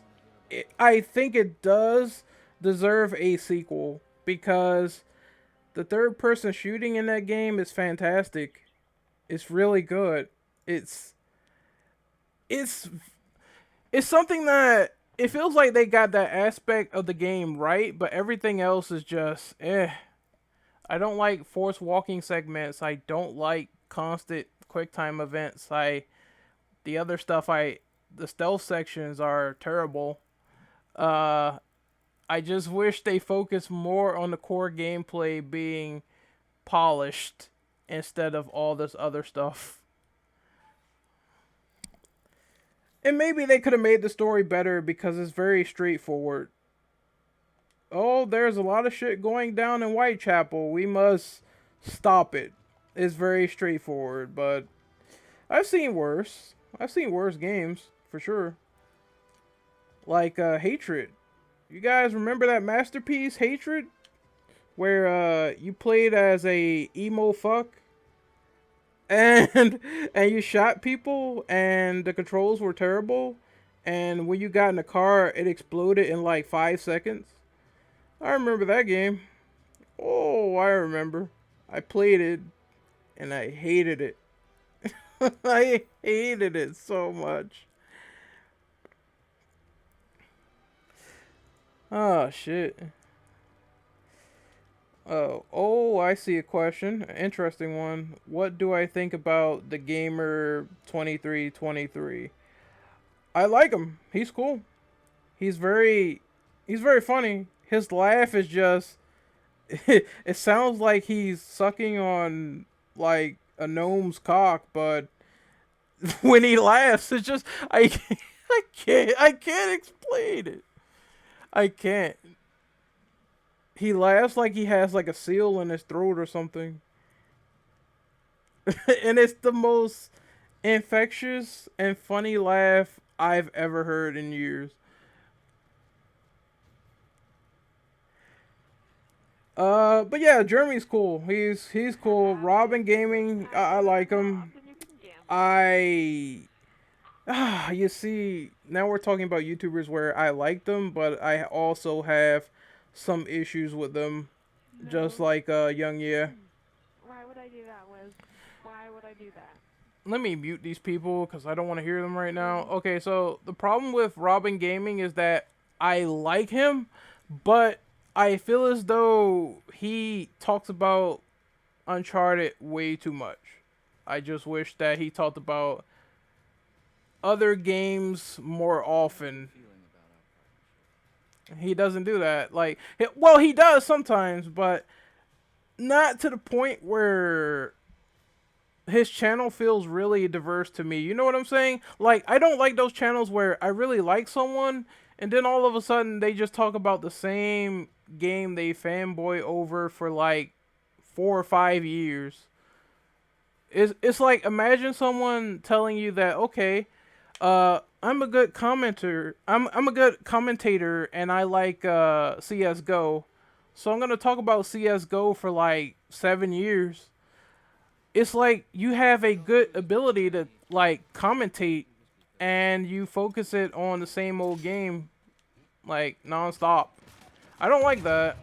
I think it does deserve a sequel because the third person shooting in that game is fantastic. It's really good. It's it's it's something that it feels like they got that aspect of the game right, but everything else is just eh. I don't like forced walking segments. I don't like constant quick time events. The other stuff the stealth sections are terrible. Uh I just wish they focused more on the core gameplay being polished instead of all this other stuff. And maybe they could have made the story better because it's very straightforward. Oh, there's a lot of shit going down in Whitechapel. We must stop it. It's very straightforward, but I've seen worse. I've seen worse games, for sure. Like Hatred. You guys remember that masterpiece, Hatred? Where you played as a emo fuck and and you shot people and the controls were terrible and when you got in the car it exploded in like 5 seconds. I remember that game. Oh, I remember. I played it and I hated it. I hated it so much. Oh shit. Oh, I see a question. An interesting one. What do I think about the gamer 2323? I like him. He's cool. He's very he's very funny. His laugh is just it sounds like he's sucking on like a gnome's cock, but when he laughs, it's just I can't explain it. I can't. He laughs like he has like a seal in his throat or something, and it's the most infectious and funny laugh I've ever heard in years. But yeah, Jeremy's cool. He's cool. Robin Gaming, I like him. I you see, now we're talking about YouTubers where I like them, but I also have some issues with them, just like Young Yeah. Why would I do that, Liz? Why would I do that? Let me mute these people because I don't want to hear them right now. Okay, so the problem with Robin Gaming is that I like him, but I feel as though he talks about Uncharted way too much. I just wish that he talked about other games more often. Feeling about our partnership. He doesn't do that. Like, well, he does sometimes, but not to the point where his channel feels really diverse to me. You know what I'm saying? Like, I don't like those channels where I really like someone and then all of a sudden they just talk about the same game they fanboy over for like 4 or 5 years. It's like imagine someone telling you that okay, I'm a good commenter. I'm a good commentator and I like CS:GO. So I'm gonna talk about CS:GO for like 7 years. It's like you have a good ability to like commentate and you focus it on the same old game like nonstop. I don't like that.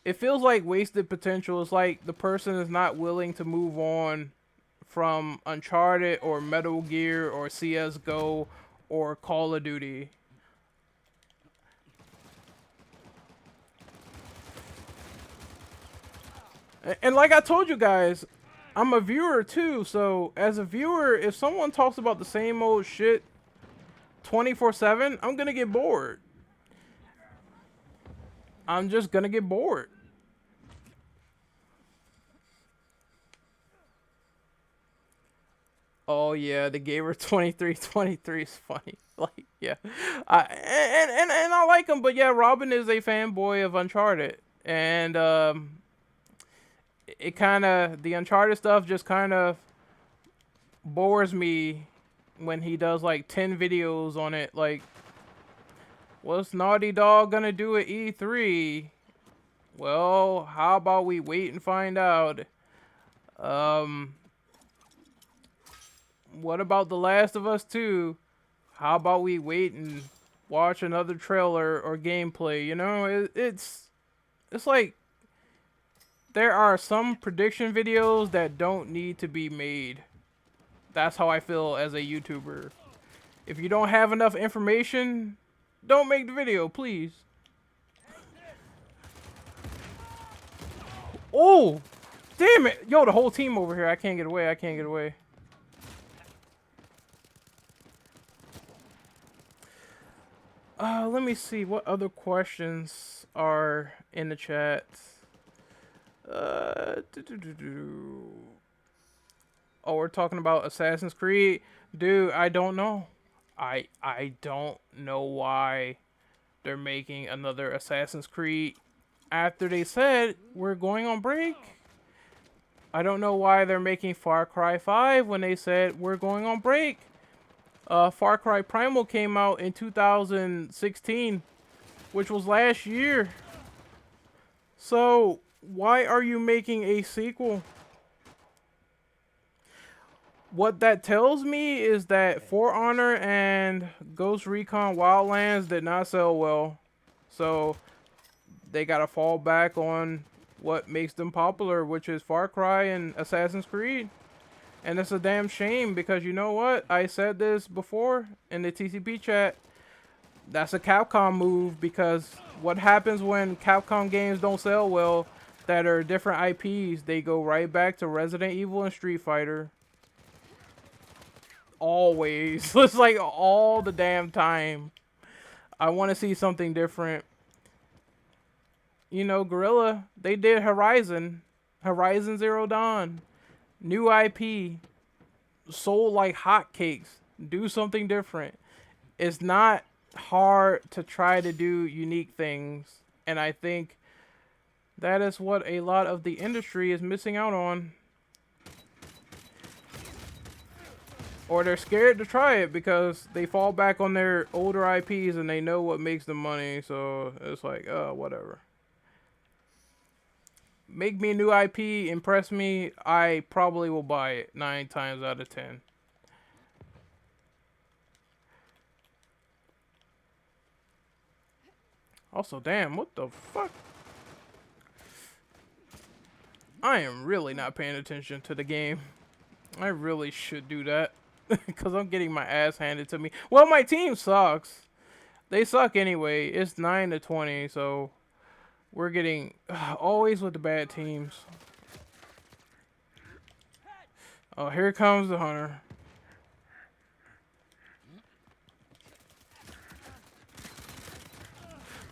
It feels like wasted potential. It's like the person is not willing to move on from Uncharted or Metal Gear or CS:GO or Call of Duty. And like I told you guys, I'm a viewer too. So as a viewer, if someone talks about the same old shit 24/7, I'm gonna get bored. I'm just gonna get bored. Oh yeah, the gamer 2323 is funny. Like yeah, and I like him, but yeah, Robin is a fanboy of Uncharted, and it kind of the Uncharted stuff just kind of bores me when he does like 10 videos on it. Like, what's Naughty Dog gonna do at E3? Well, how about we wait and find out? Um, what about The Last of Us 2? How about we wait and watch another trailer or gameplay? You know, it's like there are some prediction videos that don't need to be made. That's how I feel as a YouTuber. If you don't have enough information, don't make the video, please. Oh, damn it. Yo, the whole team over here. I can't get away. I can't get away. Let me see what other questions are in the chat. Oh, we're talking about Assassin's Creed. Dude, I don't know. I don't know why they're making another Assassin's Creed after they said we're going on break. I don't know why they're making Far Cry 5 when they said we're going on break. Far Cry Primal came out in 2016, which was last year. So, why are you making a sequel? What that tells me is that For Honor and Ghost Recon Wildlands did not sell well. So, they gotta fall back on what makes them popular, which is Far Cry and Assassin's Creed. And it's a damn shame because you know what? I said this before in the TCP chat. That's a Capcom move because what happens when Capcom games don't sell well that are different IPs? They go right back to Resident Evil and Street Fighter. Always. It's like all the damn time. I want to see something different. You know, Guerrilla, they did Horizon Zero Dawn. New IP, sold like hotcakes. Do something different. It's not hard to try to do unique things, and I think that is what a lot of the industry is missing out on. Or they're scared to try it because they fall back on their older IPs and they know what makes them money, so it's like, whatever. Make me a new IP, impress me, I probably will buy it 9 times out of 10. Also, damn, what the fuck? I am really not paying attention to the game. I really should do that. Because I'm getting my ass handed to me. Well, my team sucks. They suck anyway. It's 9-20, so we're getting always with the bad teams. Oh, here comes the hunter.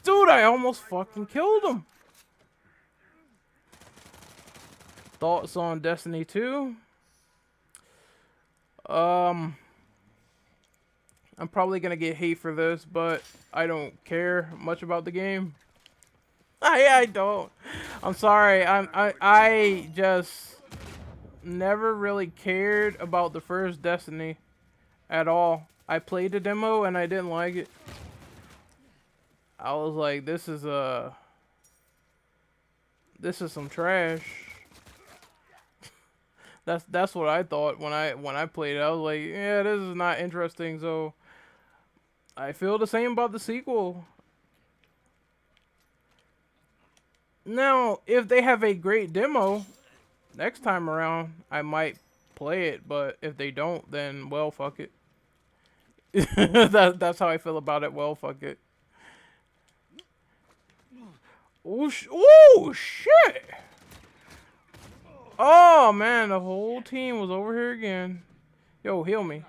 Dude, I almost fucking killed him. Thoughts on Destiny 2? I'm probably gonna get hate for this, but I don't care much about the game. I don't. I'm sorry. I just never really cared about the first Destiny at all. I played the demo and I didn't like it. I was like, this is some trash. That's what I thought when I played it. I was like, yeah, this is not interesting. So I feel the same about the sequel. Now, if they have a great demo next time around, I might play it. But if they don't, then well, fuck it. That's how I feel about it. Well, fuck it. Oh shit! Oh man, the whole team was over here again. Yo, heal me.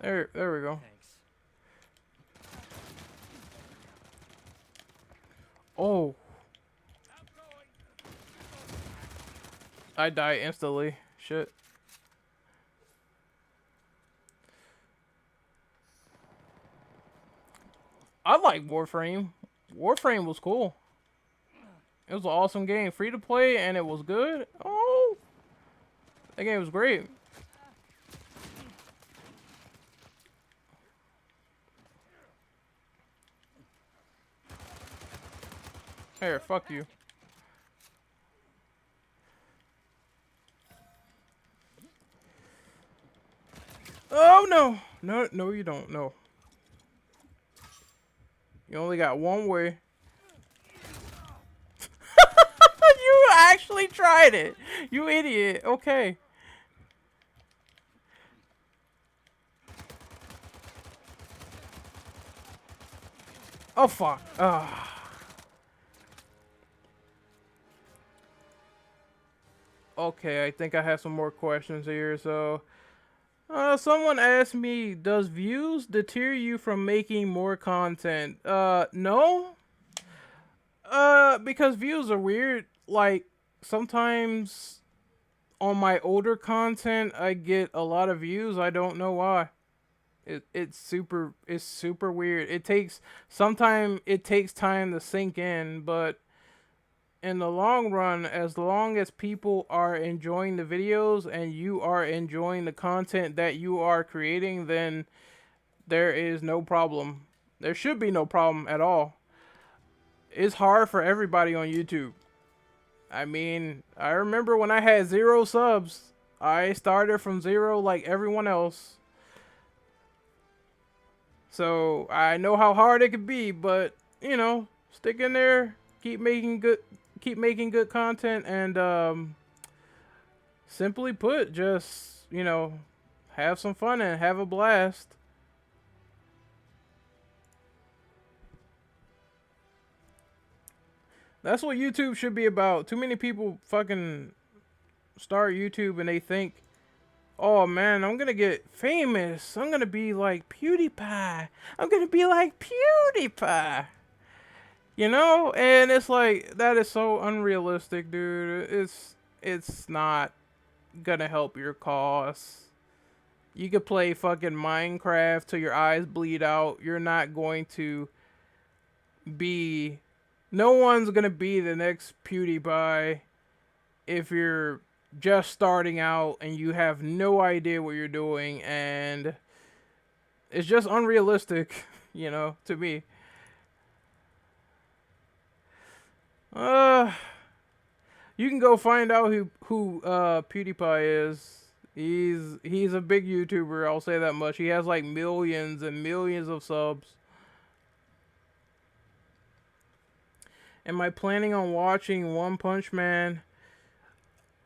There we go. Oh. I die instantly. Shit. I like Warframe. Warframe was cool. It was an awesome game. Free to play and it was good. Oh. That game was great. Here, fuck you. Oh no! No, you don't. No. You only got one way. You actually tried it. You idiot. Okay. Oh fuck. Ah. Okay, I think I have some more questions here. So, someone asked me, does views deter you from making more content? No. Because views are weird. Like, sometimes on my older content, I get a lot of views. I don't know why. It's super weird. Sometimes it takes time to sink in, but in the long run, as long as people are enjoying the videos and you are enjoying the content that you are creating, then there is no problem. There should be no problem at all. It's hard for everybody on YouTube. I mean, I remember when I had 0 subs. I started from 0 like everyone else. So I know how hard it could be, but stick in there, keep making good content, and simply put, just have some fun and have a blast. That's what YouTube should be about. Too many people fucking start YouTube and they think, oh man, I'm gonna get famous. I'm gonna be like PewDiePie. I'm gonna be like PewDiePie. And it's like that is so unrealistic, dude. It's not gonna help your cause. You could play fucking Minecraft till your eyes bleed out. You're not going to be. No one's gonna be the next PewDiePie if you're just starting out and you have no idea what you're doing, and it's just unrealistic, to me. Uh, you can go find out who PewDiePie is. He's a big YouTuber. I'll say that much. He has like millions and millions of subs. Am I planning on watching One Punch Man?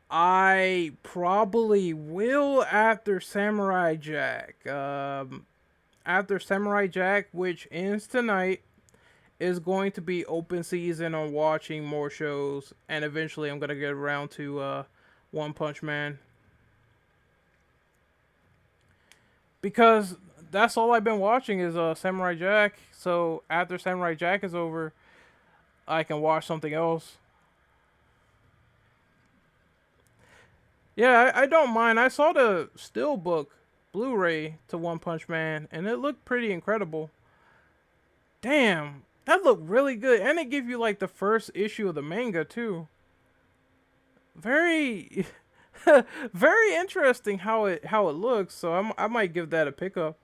I probably will after Samurai Jack. After Samurai Jack, which ends tonight, is going to be open season on watching more shows, and eventually I'm gonna get around to One Punch Man because that's all I've been watching is Samurai Jack. So after Samurai Jack is over, I can watch something else. Yeah, I don't mind. I saw the Steelbook Blu-ray to One Punch Man, and it looked pretty incredible. Damn, that looked really good, and it gave you like the first issue of the manga too. Very, very interesting how it looks. So I might give that a pickup.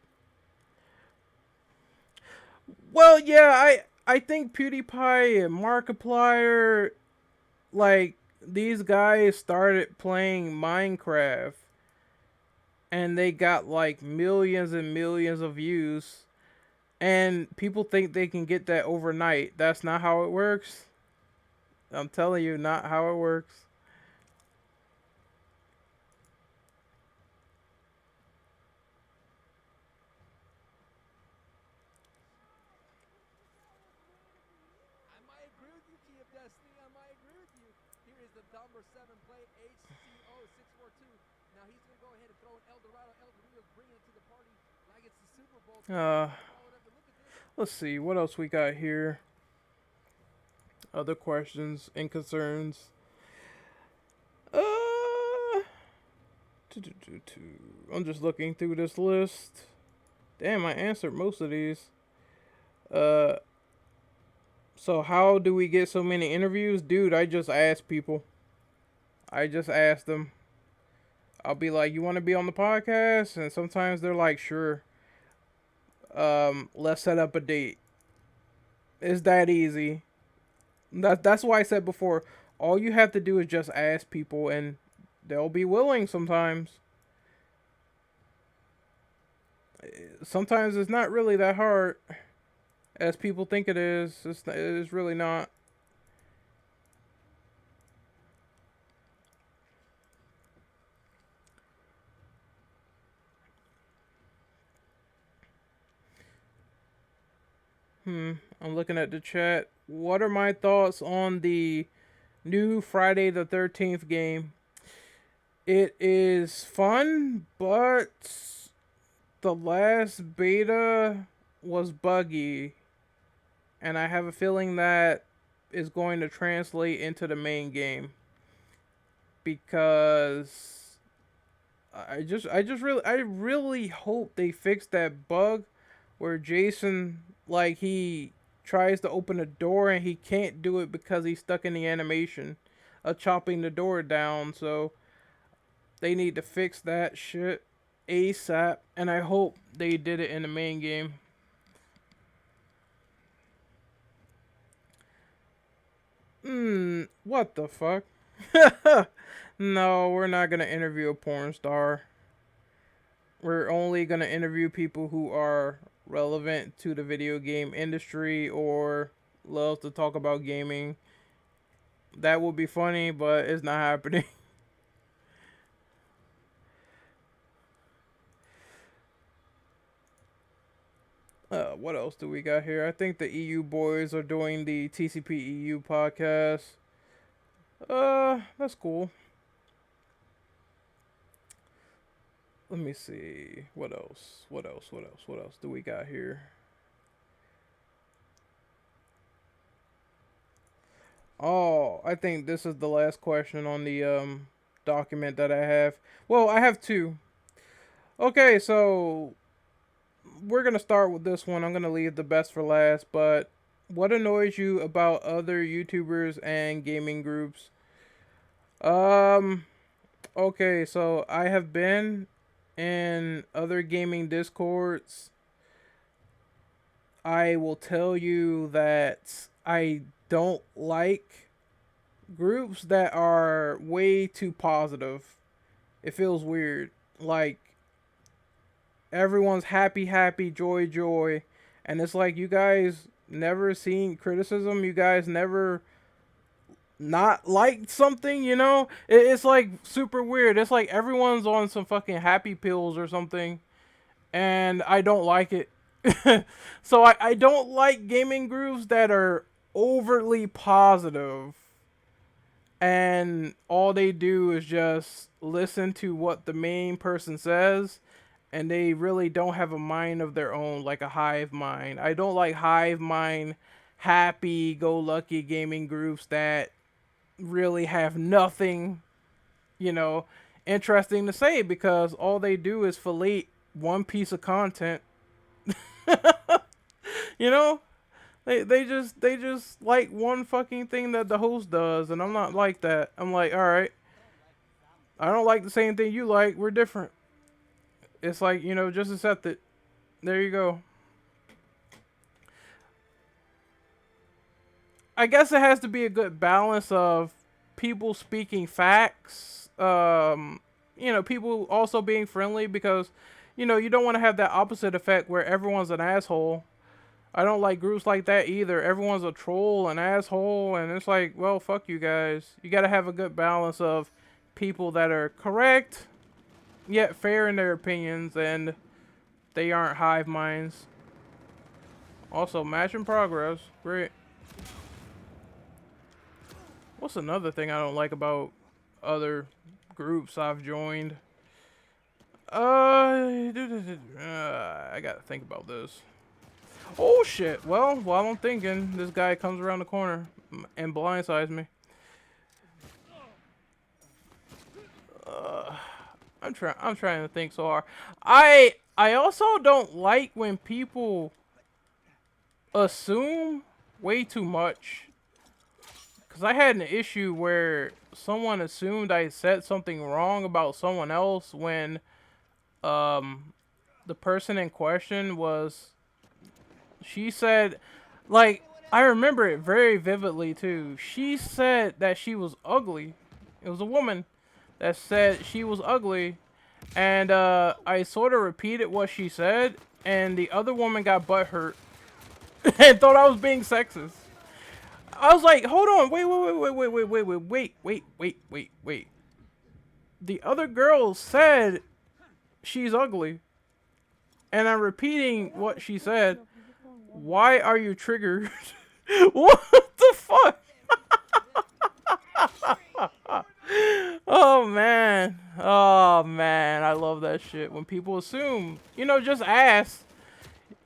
Well, yeah, I think PewDiePie and Markiplier, like these guys started playing Minecraft and they got like millions and millions of views. And people think they can get that overnight. That's not how it works. I'm telling you, not how it works. I might agree with you, Key of Destiny. I might agree with you. Here is the number 7 play, HCO642. Now he's going to go ahead and throw an El Dorado. El Dorito's bringing it to the party like it's the Super Bowl. Let's see what else we got here. Other questions and concerns. I'm just looking through this list. Damn, I answered most of these. Uh, so how do we get so many interviews? Dude, I just asked people. I just asked them. I'll be like, you want to be on the podcast? And sometimes they're like, sure. Let's set up a date. It's that easy. That's why I said before, all you have to do is just ask people and they'll be willing sometimes. Sometimes it's not really that hard as people think it is. It is really not. I'm looking at the chat. What are my thoughts on the new Friday the 13th game? It is fun, but the last beta was buggy, and I have a feeling that is going to translate into the main game because I really hope they fix that bug where Jason, like, he tries to open a door and he can't do it because he's stuck in the animation of chopping the door down. So they need to fix that shit ASAP, and I hope they did it in the main game. What the fuck? No, we're not gonna interview a porn star. We're only gonna interview people who are relevant to the video game industry or love to talk about gaming. That would be funny, but it's not happening. What else do we got here? I think the EU boys are doing the TCP EU podcast. That's cool. Let me see. What else? What else? What else? What else do we got here? Oh, I think this is the last question on the document that I have. Well, I have two. Okay, so we're gonna start with this one. I'm gonna leave the best for last, but what annoys you about other YouTubers and gaming groups? Um, okay, so I have been in other gaming discords. I will tell you that I don't like groups that are way too positive. It feels weird. Like everyone's happy, happy, joy, joy, and it's like you guys never seen criticism. You guys never not liked something. It's like super weird. It's like everyone's on some fucking happy pills or something, and I don't like it. So I don't like gaming groups that are overtly positive and all they do is just listen to what the main person says and they really don't have a mind of their own, like a hive mind. I don't like hive mind happy go lucky gaming groups that really have nothing, you know interesting to say because all they do is fillet one piece of content. you know they just like one fucking thing that the host does, and I'm not like that. I'm like, all right, I don't like the same thing you like. We're different. It's like, just accept it. There you go. I guess it has to be a good balance of people speaking facts, people also being friendly because, you don't want to have that opposite effect where everyone's an asshole. I don't like groups like that either. Everyone's a troll, an asshole, and it's like, well, fuck you guys. You gotta have a good balance of people that are correct, yet fair in their opinions, and they aren't hive minds. Also, match in progress. Great. What's another thing I don't like about other groups I've joined? I gotta think about this. Oh shit! Well, while I'm thinking, this guy comes around the corner and blindsides me. I'm trying to think so hard. I also don't like when people assume way too much. Cause I had an issue where someone assumed I said something wrong about someone else when the person in question was, she said, like, I remember it very vividly too. She said that she was ugly. It was a woman that said she was ugly, and I sort of repeated what she said, and the other woman got butthurt and thought I was being sexist. I was like, hold on, wait. The other girl said she's ugly, and I'm repeating what she said. Why are you triggered? What the fuck? Oh man. Oh man. I love that shit. When people assume, you know, just ask.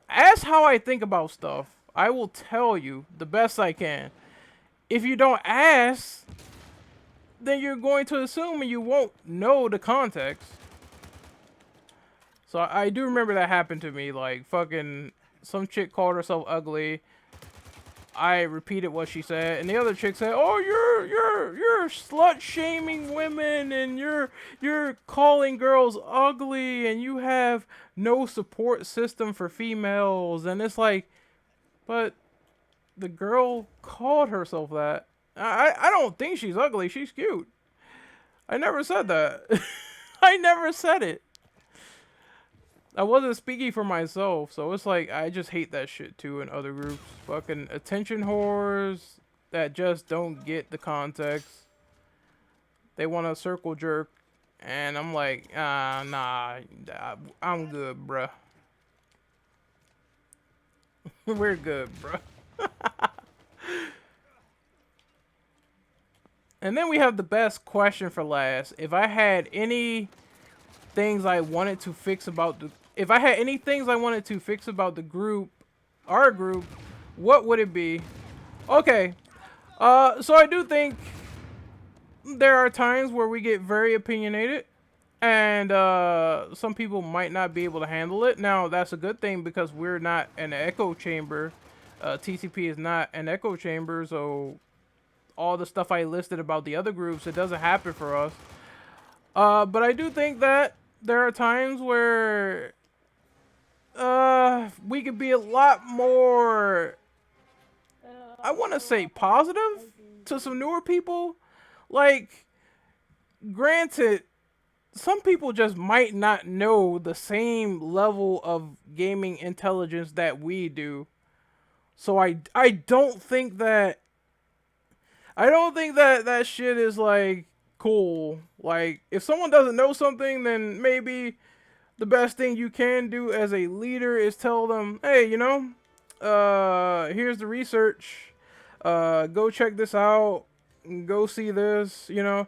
Ask how I think about stuff. I will tell you the best I can. If you don't ask, then you're going to assume and you won't know the context. So I do remember that happened to me. Like, fucking, some chick called herself ugly. I repeated what she said, and the other chick said, "Oh, you're slut shaming women, and you're calling girls ugly, and you have no support system for females." And it's like, but the girl called herself that. I don't think she's ugly. She's cute. I never said that. I never said it. I wasn't speaking for myself, so it's like I just hate that shit too in other groups. Fucking attention whores that just don't get the context. They want to circle jerk, and I'm like, nah, I'm good, bruh. We're good, bruh. And then we have the best question for last. If I had any things I wanted to fix about the if I had any things I wanted to fix about the group, our group, what would it be? Okay. So I do think there are times where we get very opinionated and some people might not be able to handle it. Now, that's a good thing because we're not an echo chamber. TCP is not an echo chamber, so all the stuff I listed about the other groups, it doesn't happen for us. But I do think that there are times where we could be a lot more, I want to say, positive to some newer people. Like, granted, some people just might not know the same level of gaming intelligence that we do. So I don't think that that shit is like cool. Like, if someone doesn't know something, then maybe the best thing you can do as a leader is tell them, hey, you know, here's the research. Go check this out. Go see this, you know.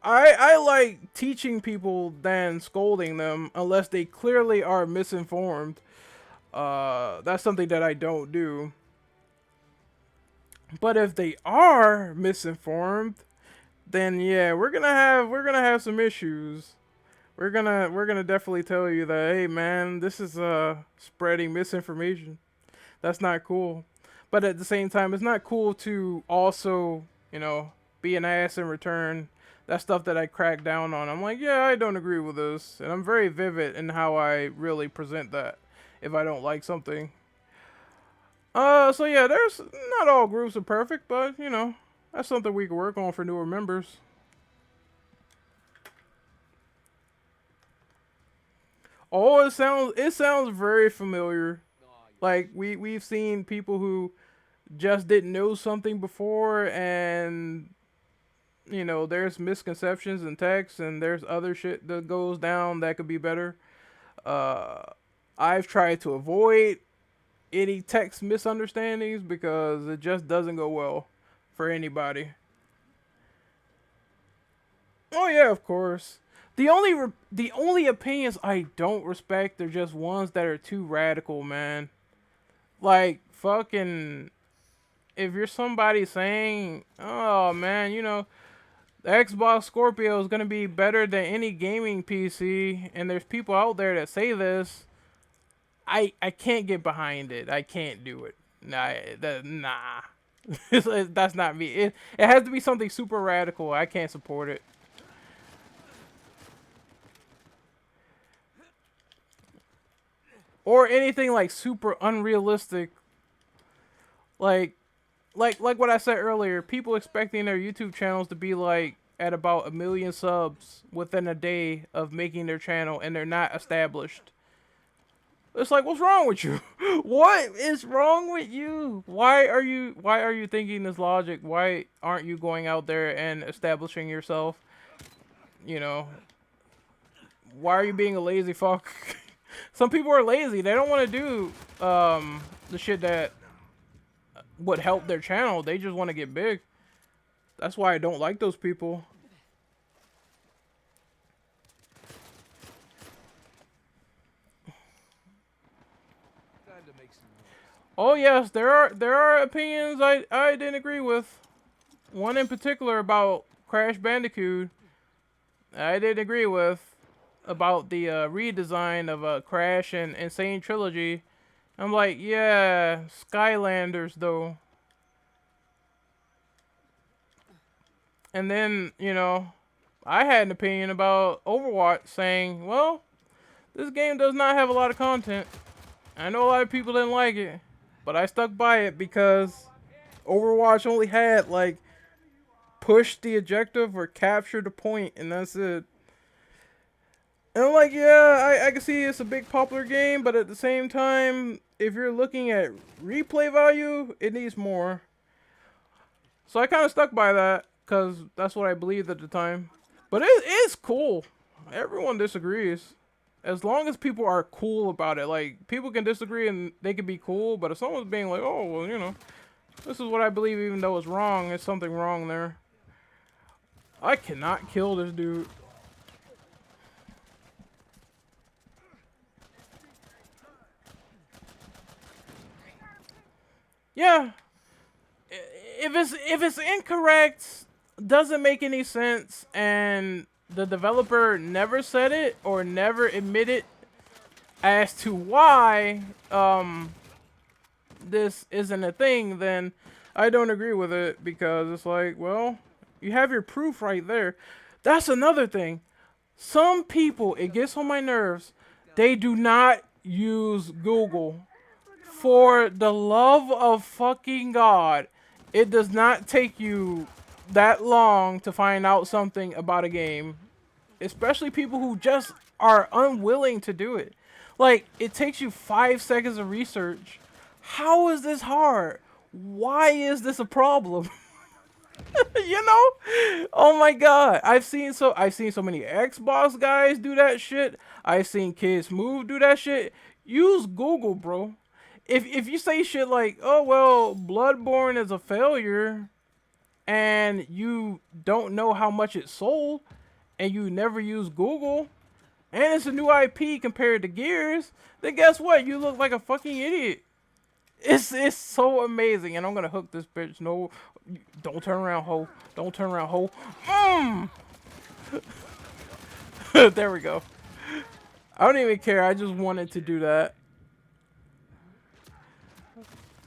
I like teaching people than scolding them unless they clearly are misinformed. That's something that I don't do. But if they are misinformed, then yeah, we're gonna have some issues. We're gonna definitely tell you that, hey man, this is spreading misinformation. That's not cool. But at the same time, it's not cool to also, you know, be an ass in return. That's stuff that I crack down on. I'm like, yeah, I don't agree with this, and I'm very vivid in how I really present that if I don't like something. So yeah, there's not all groups are perfect, but you know, that's something we can work on for newer members. Oh, it sounds very familiar. Like we've seen people who just didn't know something before, and you know, there's misconceptions in text, and there's other shit that goes down that could be better. Uh, I've tried to avoid any text misunderstandings because it just doesn't go well for anybody. Oh yeah, of course. The only opinions I don't respect are just ones that are too radical, man. Like fucking if you're somebody saying, "Oh man, you know, the Xbox Scorpio is gonna be better than any gaming PC," and there's people out there that say this, I can't get behind it. I can't do it. Nah. That's not me. It has to be something super radical. I can't support it. Or anything like super unrealistic. Like like what I said earlier, people expecting their YouTube channels to be like at about 1 million subs within a day of making their channel, and they're not established. It's like, what's wrong with you? What is wrong with you? Why are you thinking this logic? Why aren't you going out there and establishing yourself? You know, why are you being a lazy fuck? Some people are lazy. They don't want to do the shit that would help their channel. They just want to get big. That's why I don't like those people. Time to make some noise. Oh yes, there are opinions I didn't agree with. One in particular about Crash Bandicoot. I didn't agree with about the redesign of Crash and Insane Trilogy. I'm like, yeah, Skylanders though. And then, you know, I had an opinion about Overwatch saying, well, this game does not have a lot of content. I know a lot of people didn't like it, but I stuck by it because Overwatch only had like push the objective or capture the point, and that's it. And I'm like, yeah, I can see it's a big popular game, but at the same time, if you're looking at replay value, it needs more. So I kind of stuck by that because that's what I believed at the time. But it is cool. Everyone disagrees. As long as people are cool about it. Like, people can disagree and they can be cool, but if someone's being like, oh, well, you know, this is what I believe even though it's wrong, there's something wrong there. I cannot kill this dude. Yeah. If it's incorrect, doesn't make any sense, and the developer never said it or never admitted as to why this isn't a thing, then I don't agree with it because it's like, well, you have your proof right there. That's another thing. Some people, it gets on my nerves, they do not use Google. For the love of fucking God, it does not take you that long to find out something about a game. Especially people who just are unwilling to do it. Like, it takes you 5 seconds of research. How is this hard? Why is this a problem? You know? Oh my god. I've seen so many Xbox guys do that shit. I've seen Kids Move do that shit. Use Google, bro. If you say shit like, oh well, Bloodborne is a failure and you don't know how much it sold and you never use Google and it's a new IP compared to Gears, then guess what? You look like a fucking idiot. It's so amazing, and I'm gonna hook this bitch. No, don't turn around, ho. Don't turn around, ho. There we go. I don't even care. I just wanted to do that.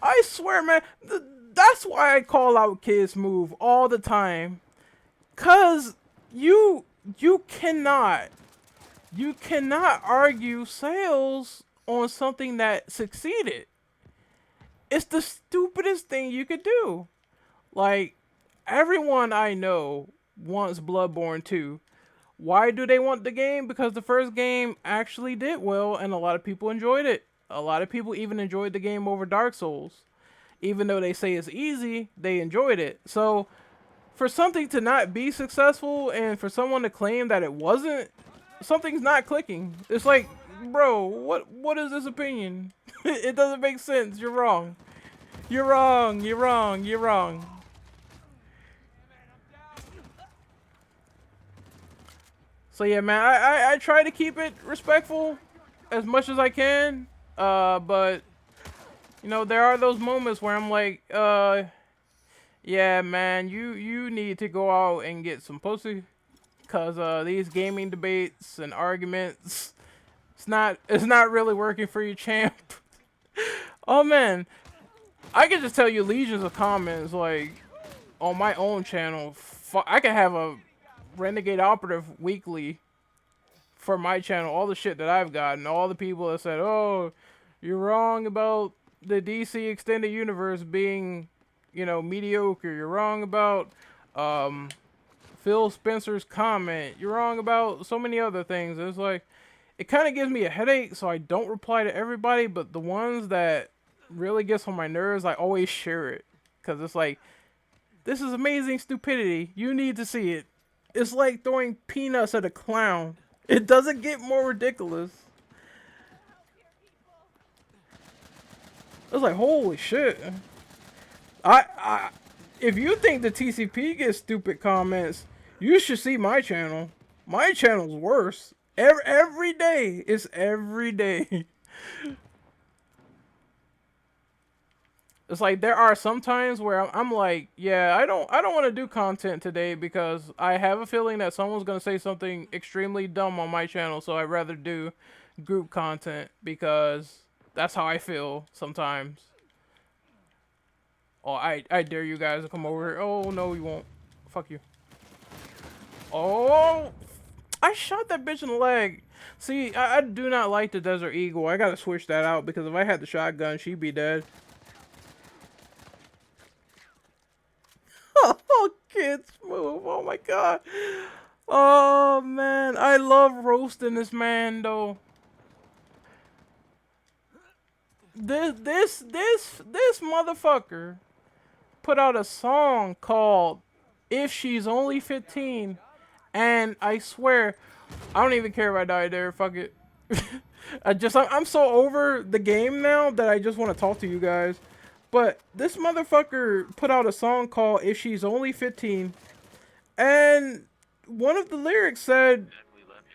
I swear, man. That's why I call out Kids Move all the time. Cause you cannot argue sales on something that succeeded. It's the stupidest thing you could do. Like, everyone I know wants Bloodborne 2. Why do they want the game? Because the first game actually did well and a lot of people enjoyed it. A lot of people even enjoyed the game over Dark Souls. Even though they say it's easy, they enjoyed it. So, for something to not be successful and for someone to claim that it wasn't, something's not clicking. It's like, bro, what is this opinion? It doesn't make sense. You're wrong. You're wrong. You're wrong. You're wrong. So yeah, man, I try to keep it respectful as much as I can. But you know, there are those moments where I'm like, yeah, man, you need to go out and get some pussy, cause these gaming debates and arguments, it's not really working for you, champ. Oh man, I can just tell you legions of comments like on my own channel. I can have a Renegade Operative weekly for my channel. All the shit that I've gotten, all the people that said, "Oh, you're wrong about the DC Extended Universe being, you know, mediocre. You're wrong about Phil Spencer's comment. You're wrong about so many other things." It's like, it kind of gives me a headache, so I don't reply to everybody, but the ones that really gets on my nerves, I always share it. Because it's like, this is amazing stupidity. You need to see it. It's like throwing peanuts at a clown. It doesn't get more ridiculous. was like, holy shit. I if you think the TCP gets stupid comments, you should see my channel. My channel's worse. Every day. It's every day. It's like there are some times where I'm like, yeah, I don't want to do content today because I have a feeling that someone's gonna say something extremely dumb on my channel, so I'd rather do group content because that's how I feel sometimes. Oh, I dare you guys to come over here. Oh no, you won't. Fuck you. Oh, I shot that bitch in the leg. See, I do not like the Desert Eagle. I gotta switch that out because if I had the shotgun, she'd be dead. Oh, kids move. Oh my god. Oh man, I love roasting this man though. This motherfucker put out a song called "If She's Only 15," and I swear, I don't even care if I die there. Fuck it. I'm so over the game now that I just want to talk to you guys. But this motherfucker put out a song called "If She's Only 15," and one of the lyrics said,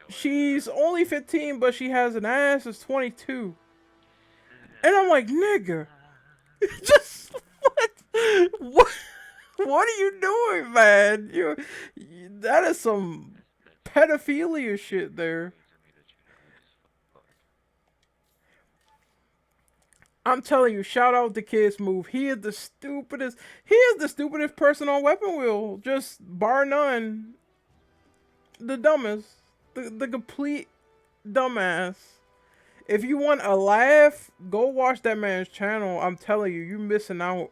"She's only 15, but she has an ass that's 22." And I'm like, nigga, just what? What? What are you doing, man? That is some pedophilia shit there. I'm telling you, shout out to Kids Move. He is the stupidest. He is the stupidest person on Weapon Wheel, just bar none. The dumbest, the complete dumbass. If you want a laugh, go watch that man's channel. I'm telling you, you're missing out.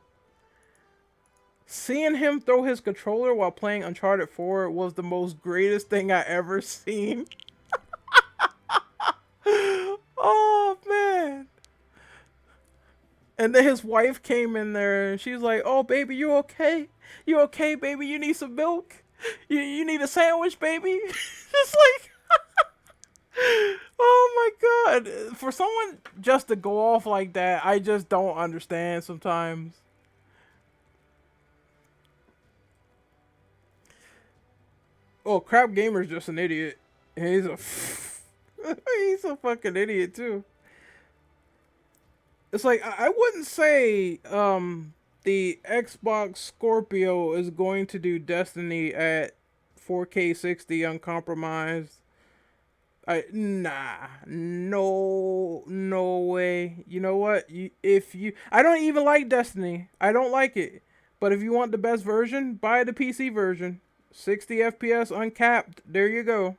Seeing him throw his controller while playing Uncharted 4 was the most greatest thing I ever seen. Oh man. And then his wife came in there and she's like, "Oh baby, you okay? You okay, baby? You need some milk? You need a sandwich, baby?" Just like oh my god. For someone just to go off like that, I just don't understand sometimes. Oh, Crap Gamer's just an idiot. He's a he's a fucking idiot too. It's like I wouldn't say the Xbox Scorpio is going to do Destiny at 4K 60 uncompromised. No way. You know what? I don't even like Destiny. I don't like it. But if you want the best version, buy the PC version. 60 FPS uncapped. There you go.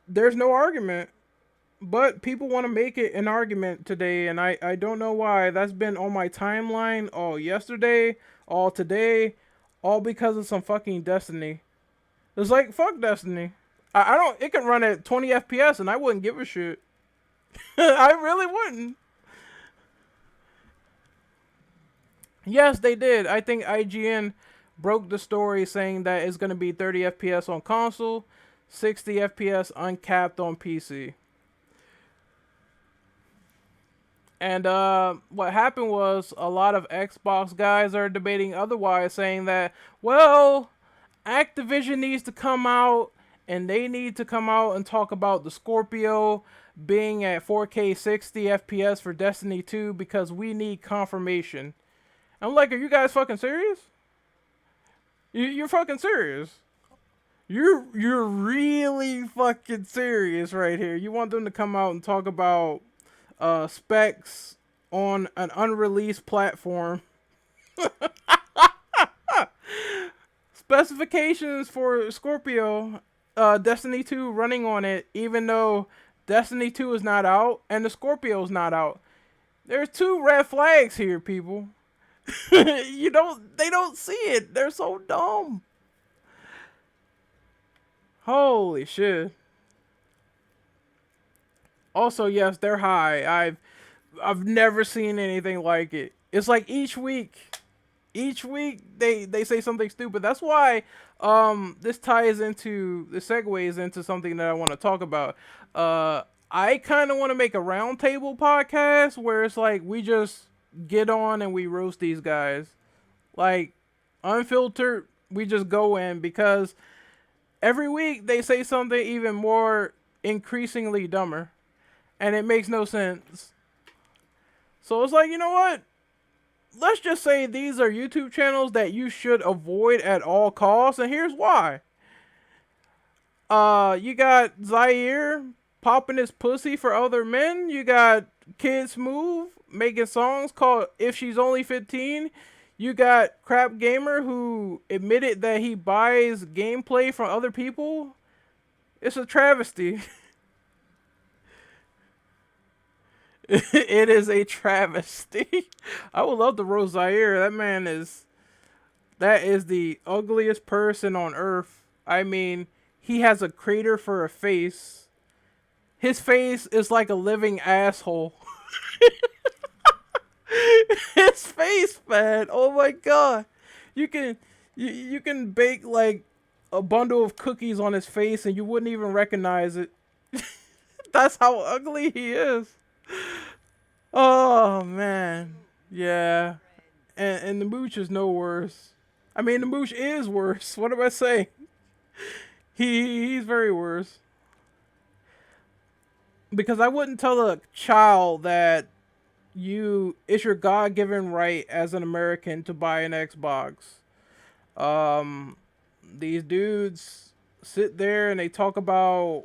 There's no argument. But people want to make it an argument today, and I don't know why. That's been on my timeline all yesterday, all today, all because of some fucking Destiny. It's like, fuck Destiny. I don't, it can run at 20 FPS and I wouldn't give a shit. I really wouldn't. Yes, they did. I think IGN broke the story saying that it's going to be 30 FPS on console, 60 FPS uncapped on PC. And what happened was a lot of Xbox guys are debating otherwise, saying that, well, Activision needs to come out and they need to come out and talk about the Scorpio being at 4K 60 FPS for Destiny 2 because we need confirmation. I'm like, are you guys fucking serious? You're fucking serious. You're really fucking serious right here. You want them to come out and talk about specs on an unreleased platform. Specifications for Scorpio, Destiny 2 running on it, even though Destiny 2 is not out and the Scorpio is not out. There's two red flags here, people. They don't see it. They're so dumb. Holy shit. Also, yes, they're high. I've never seen anything like it. It's like each week they say something stupid. That's why this segues into something that I want to talk about. I kind of want to make a roundtable podcast where it's like we just get on and we roast these guys. Like, unfiltered, we just go in because every week they say something even more increasingly dumber. And it makes no sense. So it's like, you know what? Let's just say these are YouTube channels that you should avoid at all costs, and here's why. You got Zaire popping his pussy for other men. You got Kid Smooth making songs called If She's Only 15. You got Crap Gamer who admitted that he buys gameplay from other people. It's a travesty. It is a travesty. I would love to roast Zaire. That is the ugliest person on earth. I mean, he has a crater for a face. His face is like a living asshole. His face, man. Oh my god. You can bake like a bundle of cookies on his face and you wouldn't even recognize it. That's how ugly he is. Oh man. Yeah. And the mooch is no worse. I mean, the mooch is worse. What am I saying? He's very worse. Because I wouldn't tell a child that it's your God-given right as an American to buy an Xbox. These dudes sit there and they talk about,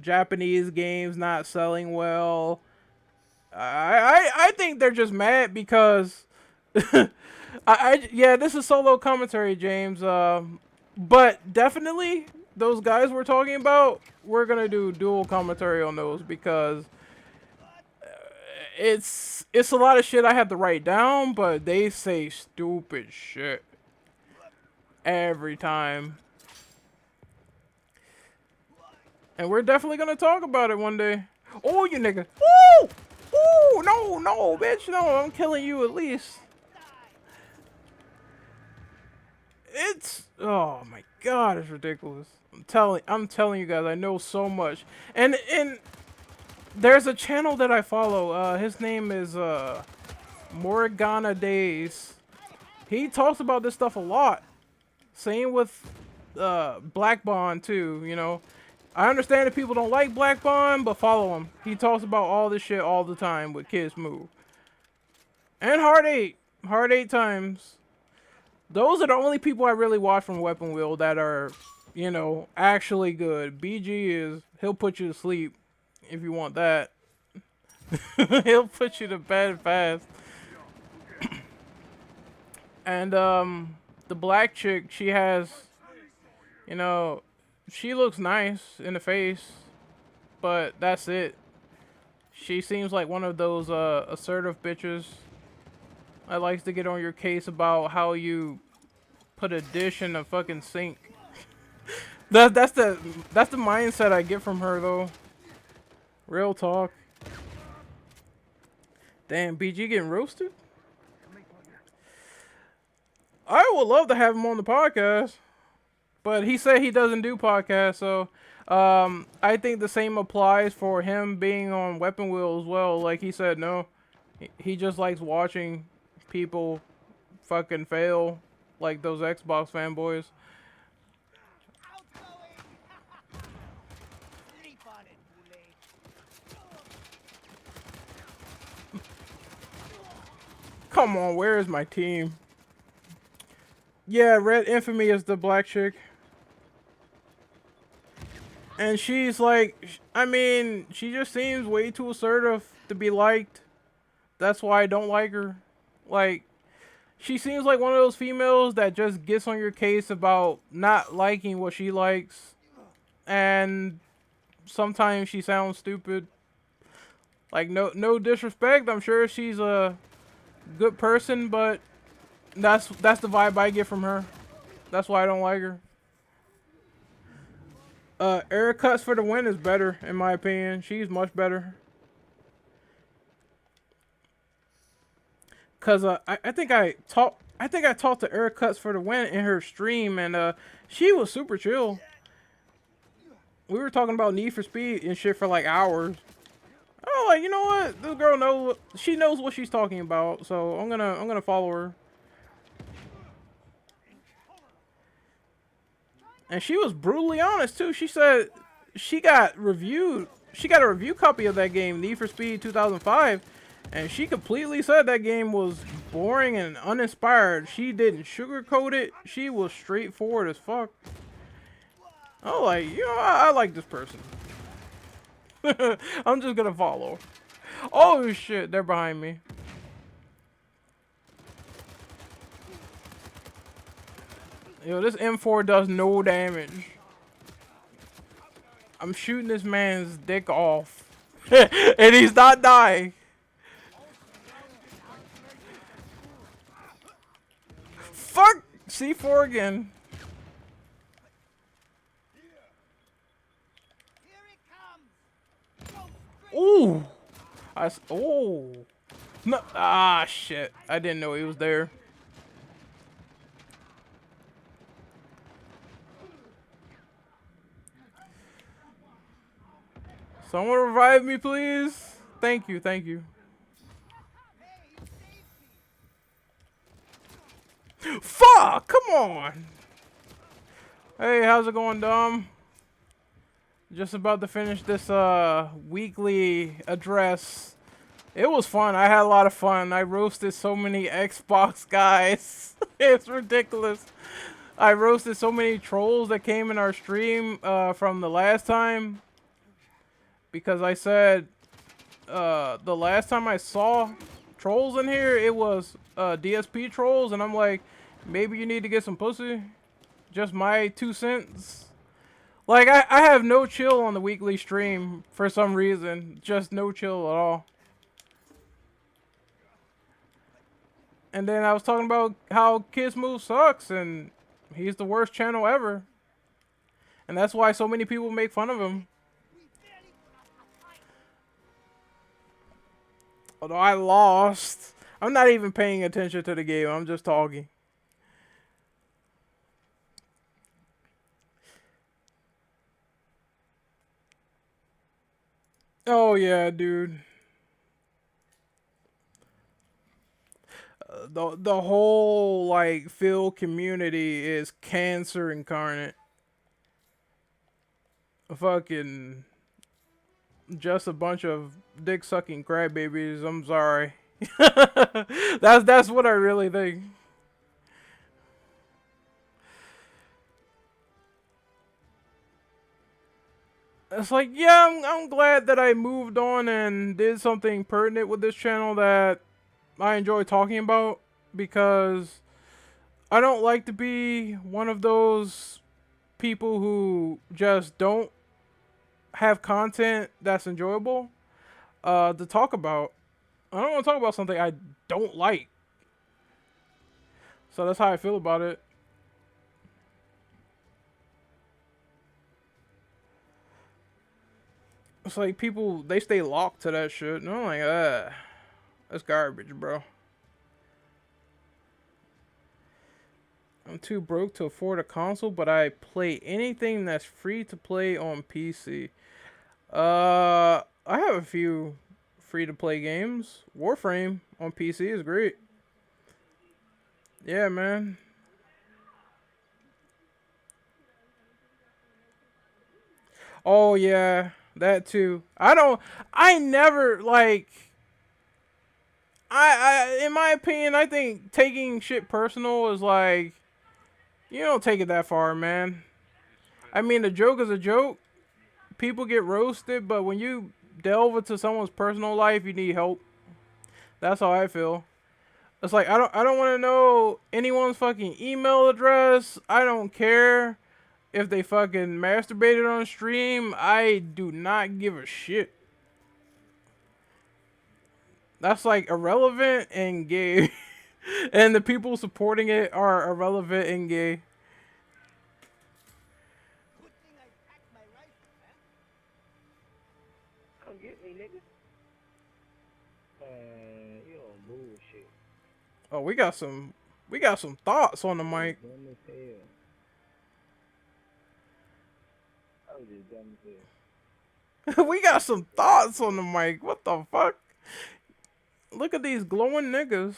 Japanese games not selling well. I think they're just mad because yeah, this is solo commentary, James. But definitely those guys we're talking about, we're gonna do dual commentary on those because it's a lot of shit I have to write down, but they say stupid shit every time. And we're definitely gonna talk about it one day. Oh, you nigga. Woo! Woo! No, bitch, no, I'm killing you at least. Oh my god, it's ridiculous. I'm telling you guys, I know so much. And there's a channel that I follow. His name is Morgana Days. He talks about this stuff a lot. Same with Black Bond too, I understand that people don't like Black Bond, but follow him. He talks about all this shit all the time with Kids Move. And Hard 8 times. Those are the only people I really watch from Weapon Wheel that are, actually good. BG he'll put you to sleep if you want that. He'll put you to bed fast. And the black chick, she has, she looks nice in the face, but that's it. She seems like one of those assertive bitches that likes to get on your case about how you put a dish in a fucking sink. That's the mindset I get from her though. Real talk. Damn, BG getting roasted? I would love to have him on the podcast, but he said he doesn't do podcasts, so I think the same applies for him being on Weapon Wheel as well. Like he said, no, he just likes watching people fucking fail, like those Xbox fanboys. Come on, where is my team? Yeah, Red Infamy is the black chick. And she's like, I mean, she just seems way too assertive to be liked. That's why I don't like her. Like, she seems like one of those females that just gets on your case about not liking what she likes. And sometimes she sounds stupid. Like, no disrespect. I'm sure she's a good person, but that's the vibe I get from her. That's why I don't like her. Eric Cuts for the Win is better, in my opinion. She's much better. Cause I think I talked to Eric Cuts for the Win in her stream, and she was super chill. We were talking about Need for Speed and shit for like hours. Oh, like, you know what? This girl knows. She knows what she's talking about. So I'm gonna follow her. And she was brutally honest too. She said she got reviewed. She got a review copy of that game, Need for Speed 2005, and she completely said that game was boring and uninspired. She didn't sugarcoat it. She was straightforward as fuck. Oh, like, you know, I like this person. I'm just gonna follow. Oh shit, they're behind me. Yo, this M4 does no damage. I'm shooting this man's dick off. And he's not dying. Fuck! C4 again. Ooh! Oh! No! Ah, shit. I didn't know he was there. Someone revive me, please. Thank you, thank you. Fuck! Come on! Hey, how's it going, Dom? Just about to finish this weekly address. It was fun. I had a lot of fun. I roasted so many Xbox guys. It's ridiculous. I roasted so many trolls that came in our stream from the last time. Because I said the last time I saw trolls in here, it was DSP trolls. And I'm like, maybe you need to get some pussy. Just my 2 cents. Like, I have no chill on the weekly stream for some reason. Just no chill at all. And then I was talking about how Kids Move sucks and he's the worst channel ever. And that's why so many people make fun of him. Although I lost. I'm not even paying attention to the game. I'm just talking. Oh yeah, dude. The whole like Phil community is cancer incarnate. Fucking just a bunch of dick sucking crybabies. I'm sorry. That's what I really think. It's like, yeah, I'm glad that I moved on and did something pertinent with this channel that I enjoy talking about, because I don't like to be one of those people who just don't have content that's enjoyable to talk about. I don't want to talk about something I don't like. So that's how I feel about it. It's like people, they stay locked to that shit. And I'm like, that's garbage, bro. I'm too broke to afford a console, but I play anything that's free to play on PC. I have a few free to play games. Warframe on PC is great. Yeah, man. Oh yeah, that too. I never like in my opinion, I think taking shit personal is like, you don't take it that far, man. I mean, a joke is a joke. People get roasted, but when you delve into someone's personal life, you need help. That's how I feel. It's like I don't want to know anyone's fucking email address. I don't care if they fucking masturbated on stream. I do not give a shit. That's like irrelevant and gay. And the people supporting it are irrelevant and gay. Come get me, nigga. Man, you on bullshit. Oh, we got some thoughts on the mic. Dumb as hell. I was just dumb as hell. We got some thoughts on the mic. What the fuck? Look at these glowing niggas.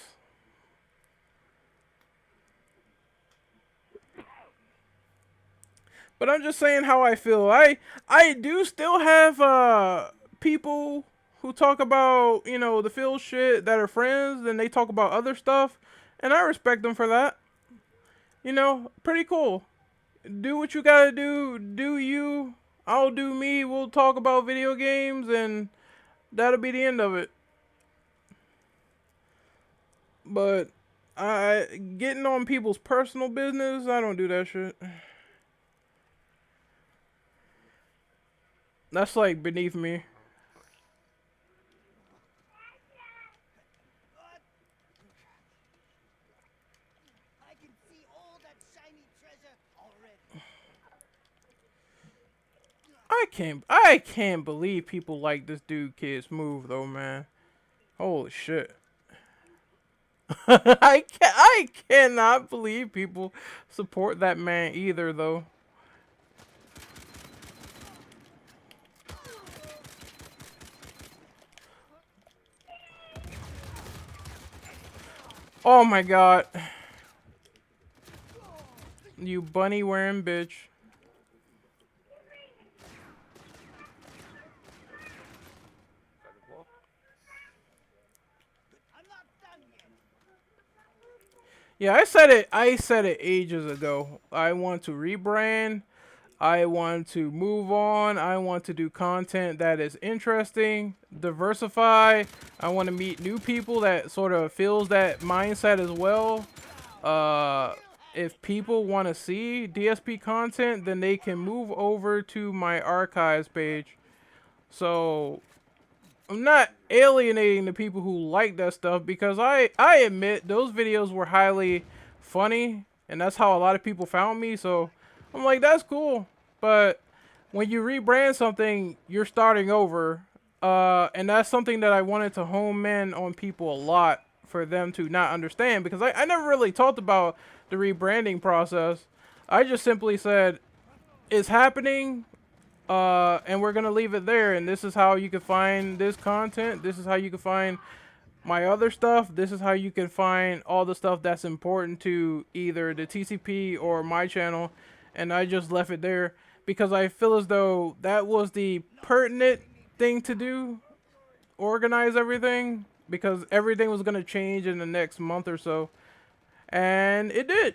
But I'm just saying how I feel. I do still have people who talk about, you know, the Phil shit that are friends and they talk about other stuff, and I respect them for that. You know, pretty cool. Do what you gotta do. Do you. I'll do me. We'll talk about video games, and that'll be the end of it. But getting on people's personal business, I don't do that shit. That's like beneath me. I can see all that shiny treasure already. I can't believe people like this dude Kid's move though, man. Holy shit. I cannot believe people support that man either though. Oh my god. You bunny wearing bitch. I'm not done yet. Yeah, I said it ages ago. I want to rebrand. I want to move on. I want to do content that is interesting, diversify. I want to meet new people that sort of feels that mindset as well. If people want to see DSP content, then they can move over to my archives page. So I'm not alienating the people who like that stuff because I admit those videos were highly funny and that's how a lot of people found me. So I'm like, that's cool. But when you rebrand something, you're starting over. And that's something that I wanted to home in on people a lot for them to not understand because I never really talked about the rebranding process. I just simply said it's happening. And we're gonna leave it there. And this is how you can find this content. This is how you can find my other stuff. This is how you can find all the stuff that's important to either the TCP or my channel. And I just left it there because I feel as though that was the pertinent thing to do. Organize everything because everything was gonna change in the next month or so. And it did.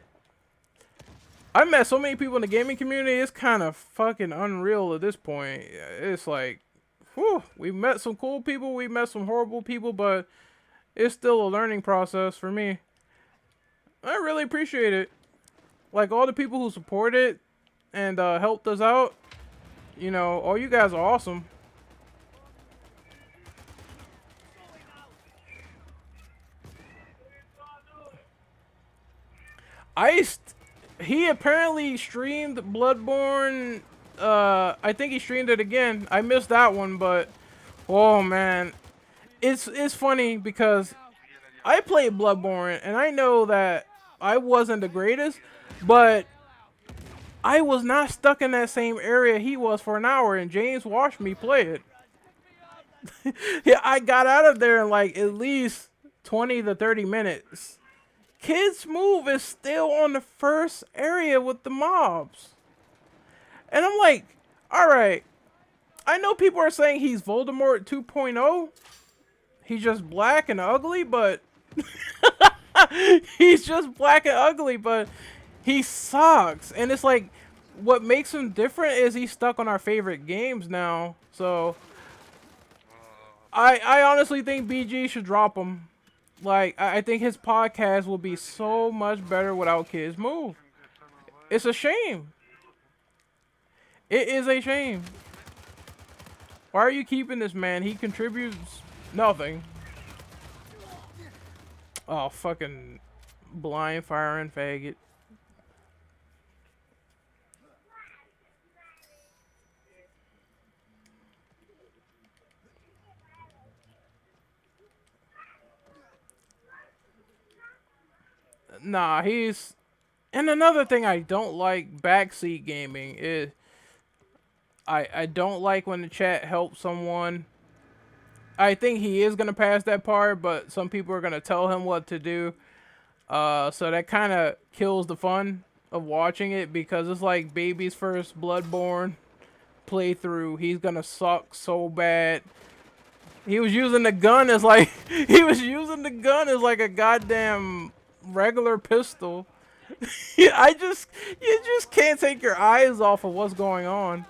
I met so many people in the gaming community. It's kind of fucking unreal at this point. It's like, whew, we met some cool people. We met some horrible people, but it's still a learning process for me. I really appreciate it. Like all the people who supported and helped us out. You know, all you guys are awesome. He apparently streamed Bloodborne. I think he streamed it again. I missed that one, but oh man, it's funny because I played Bloodborne and I know that I wasn't the greatest, but I was not stuck in that same area he was for an hour, and James watched me play it. Yeah, I got out of there in like at least 20 to 30 minutes. Kid's move is still on the first area with the mobs. And I'm like, alright, I know people are saying he's Voldemort 2.0. He's just black and ugly, but he's just black and ugly, but he sucks. And it's like, what makes him different is he's stuck on our favorite games now. So I honestly think BG should drop him. Like, I think his podcast will be so much better without Kid's move. It's a shame. It is a shame. Why are you keeping this man? He contributes nothing. Oh, fucking blind firing faggot. Nah, he's... And another thing I don't like backseat gaming is... I don't like when the chat helps someone. I think he is gonna pass that part, but some people are gonna tell him what to do. So that kind of kills the fun of watching it because it's like baby's first Bloodborne playthrough. He's gonna suck so bad. He was using the gun as like he was using the gun as like a goddamn regular pistol. I just you just can't take your eyes off of what's going on.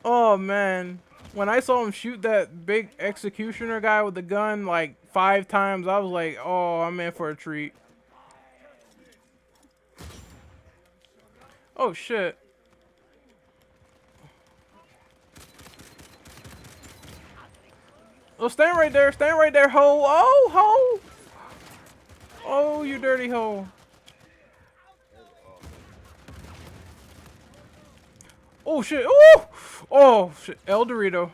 Oh man, when I saw him shoot that big executioner guy with the gun like 5 times, I was like, "Oh, I'm in for a treat." Oh shit. Oh, stand right there, ho! Oh, ho! Oh, you dirty hoe. Oh shit! Oh! Oh shit! El Dorito.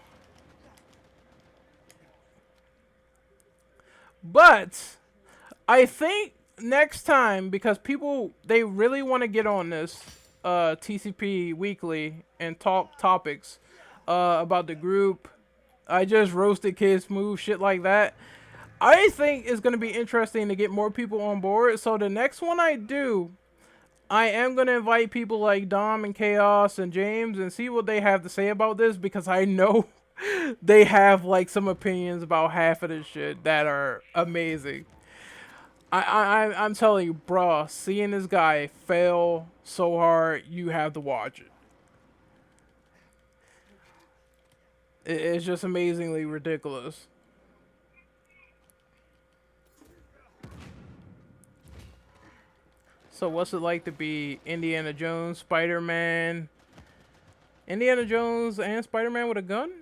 But I think next time, because people they really want to get on this TCP weekly and talk topics about the group. I just roasted kids move shit like that. I think it's gonna be interesting to get more people on board. So the next one I do, I am gonna invite people like Dom and Chaos and James and see what they have to say about this because I know they have like some opinions about half of this shit that are amazing. I'm telling you, bruh, seeing this guy fail so hard, you have to watch it. It's just amazingly ridiculous. So what's it like to be Indiana Jones, Spider-Man, Indiana Jones and Spider-Man with a gun?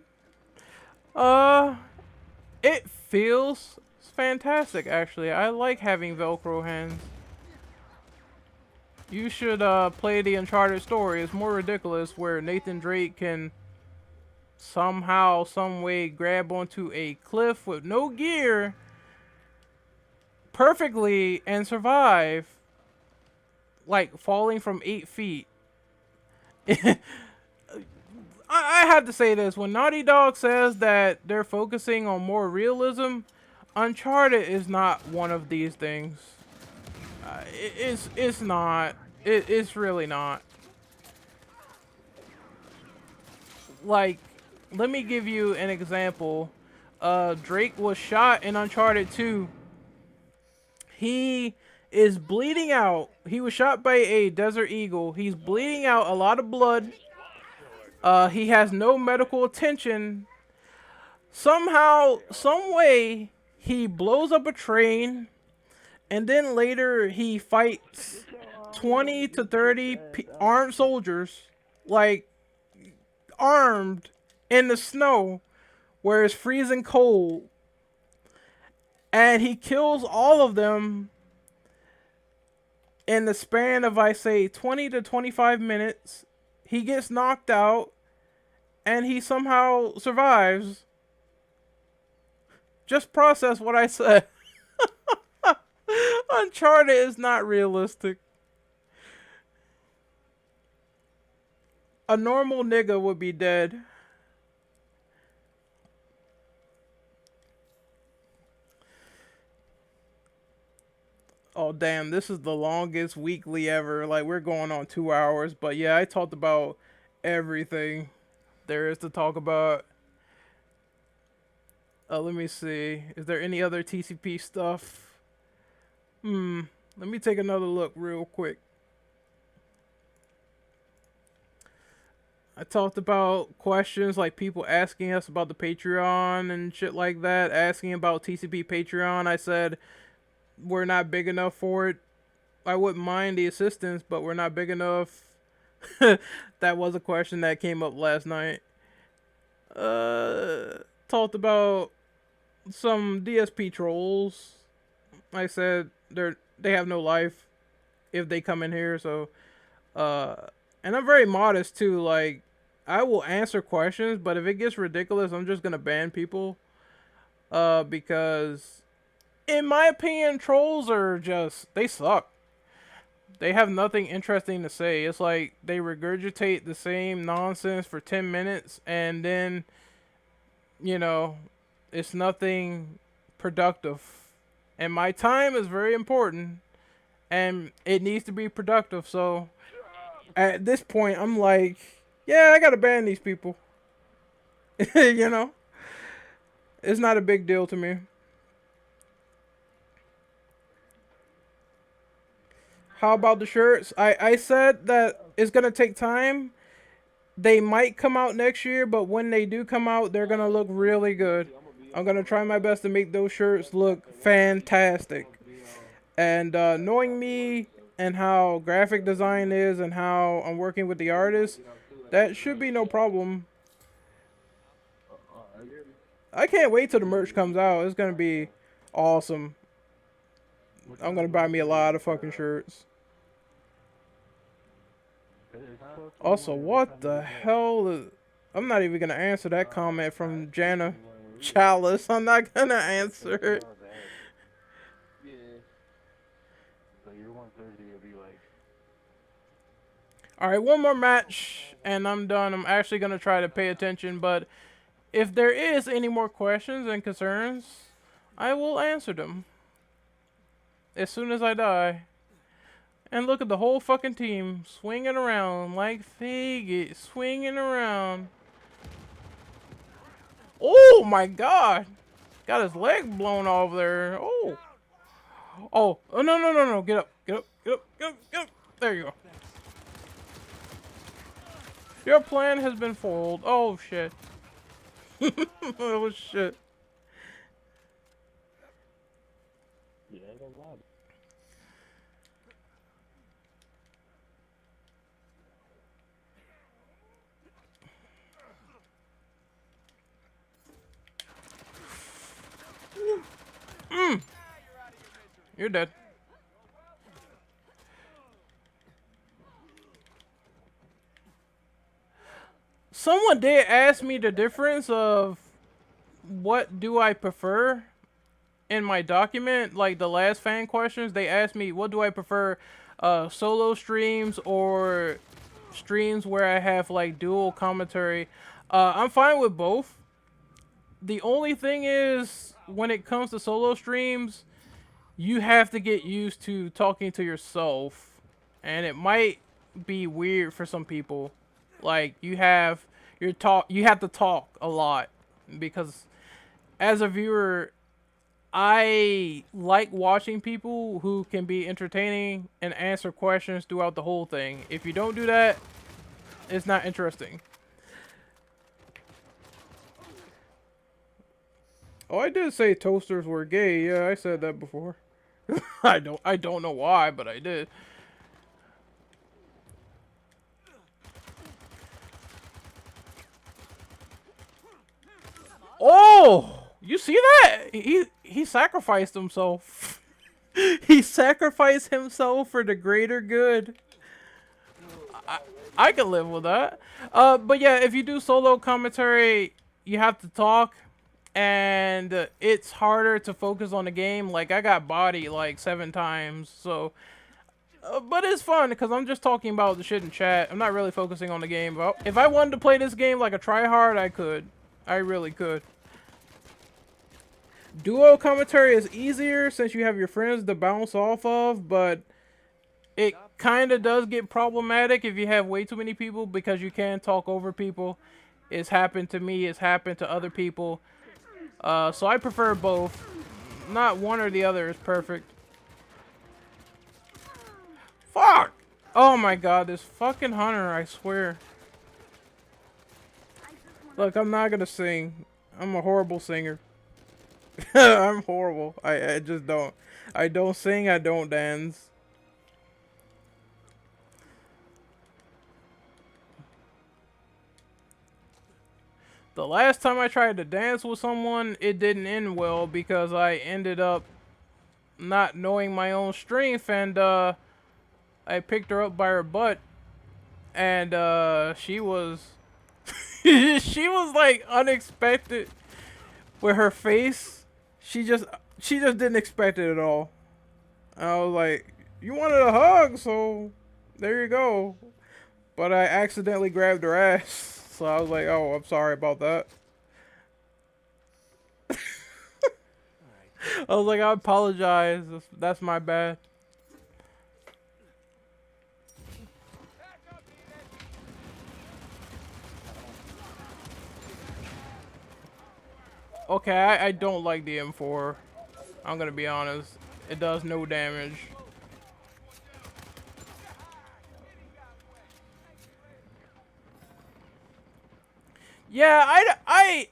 Uh, it feels fantastic actually. I like having Velcro hands. You should play the Uncharted story. It's more ridiculous where Nathan Drake can somehow, some way grab onto a cliff with no gear perfectly and survive, like falling from 8 feet. I have to say this. When Naughty Dog says that they're focusing on more realism, Uncharted is not one of these things. It's not. It's really not. Like, let me give you an example. Drake was shot in Uncharted 2. He is bleeding out. He was shot by a Desert Eagle. He's bleeding out a lot of blood. He has no medical attention. Somehow, some way, he blows up a train, and then later he fights 20 to 30 armed soldiers, like armed in the snow, where it's freezing cold, and he kills all of them in the span of, I say, 20 to 25 minutes. He gets knocked out, and he somehow survives. Just process what I said. Uncharted is not realistic. A normal nigga would be dead. Oh damn, this is the longest weekly ever. Like, we're going on 2 hours, but yeah, I talked about everything there is to talk about. Let me see. Is there any other TCP stuff? Let me take another look real quick. I talked about questions like people asking us about the Patreon and shit like that, asking about TCP Patreon. I said we're not big enough for it. I wouldn't mind the assistance, but we're not big enough. That was a question that came up last night. Talked about some DSP trolls. I said they have no life if they come in here, so and I'm very modest too. Like, I will answer questions, but if it gets ridiculous, I'm just gonna ban people. Because in my opinion, trolls are just, they suck. They have nothing interesting to say. It's like they regurgitate the same nonsense for 10 minutes and then, you know, it's nothing productive. And my time is very important and it needs to be productive. So at this point, I'm like, yeah, I gotta ban these people. You know, it's not a big deal to me. How about the shirts? I said that it's gonna take time. They might come out next year, but when they do come out, they're gonna look really good. I'm gonna try my best to make those shirts look fantastic. And knowing me and how graphic design is and how I'm working with the artist, that should be no problem. I can't wait till the merch comes out. It's gonna be awesome. I'm gonna buy me a lot of fucking shirts. Also, what the hell is... I'm not even gonna answer that comment from Jana Chalice. I'm not gonna answer it. Alright, one more match and I'm done. I'm actually gonna try to pay attention, but if there is any more questions and concerns, I will answer them as soon as I die. And look at the whole fucking team swinging around like faggot, swinging around. Oh my god! Got his leg blown off there. Oh. Oh, oh no, no, no, no. Get up, get up, get up, get up, get up. There you go. Your plan has been foiled. Oh shit. Oh shit. You're dead. Someone did ask me the difference of what do I prefer in my document, like the last fan questions. They asked me what do I prefer, solo streams or streams where I have like dual commentary. I'm fine with both. The only thing is when it comes to solo streams, you have to get used to talking to yourself, and it might be weird for some people. Like you have to talk a lot because as a viewer, I like watching people who can be entertaining and answer questions throughout the whole thing. If you don't do that, it's not interesting. Oh, I did say toasters were gay. Yeah, I said that before. I don't know why, but I did. Oh, you see that? He sacrificed himself. He sacrificed himself for the greater good. I can live with that. But yeah, if you do solo commentary, you have to talk, and it's harder to focus on the game. Like I got bodied like 7 times, so. But it's fun because I'm just talking about the shit in chat. I'm not really focusing on the game. But if I wanted to play this game like a tryhard, I could. I really could. Duo commentary is easier since you have your friends to bounce off of, but it kind of does get problematic if you have way too many people because you can talk over people. It's happened to me. It's happened to other people. So I prefer both. Not one or the other is perfect. Fuck! Oh my god, this fucking hunter, I swear. Look, I'm not gonna sing. I'm a horrible singer. I'm horrible. I just don't. I don't sing, I don't dance. The last time I tried to dance with someone, it didn't end well because I ended up not knowing my own strength, and I picked her up by her butt, and she was she was like unexpected with her face. She just didn't expect it at all. I was like, You wanted a hug, so there you go. But I accidentally grabbed her ass, so I was like, "Oh, I'm sorry about that." Alright. I was like, "I apologize. That's my bad." Okay, I don't like the M4. I'm gonna be honest. It does no damage. Yeah, I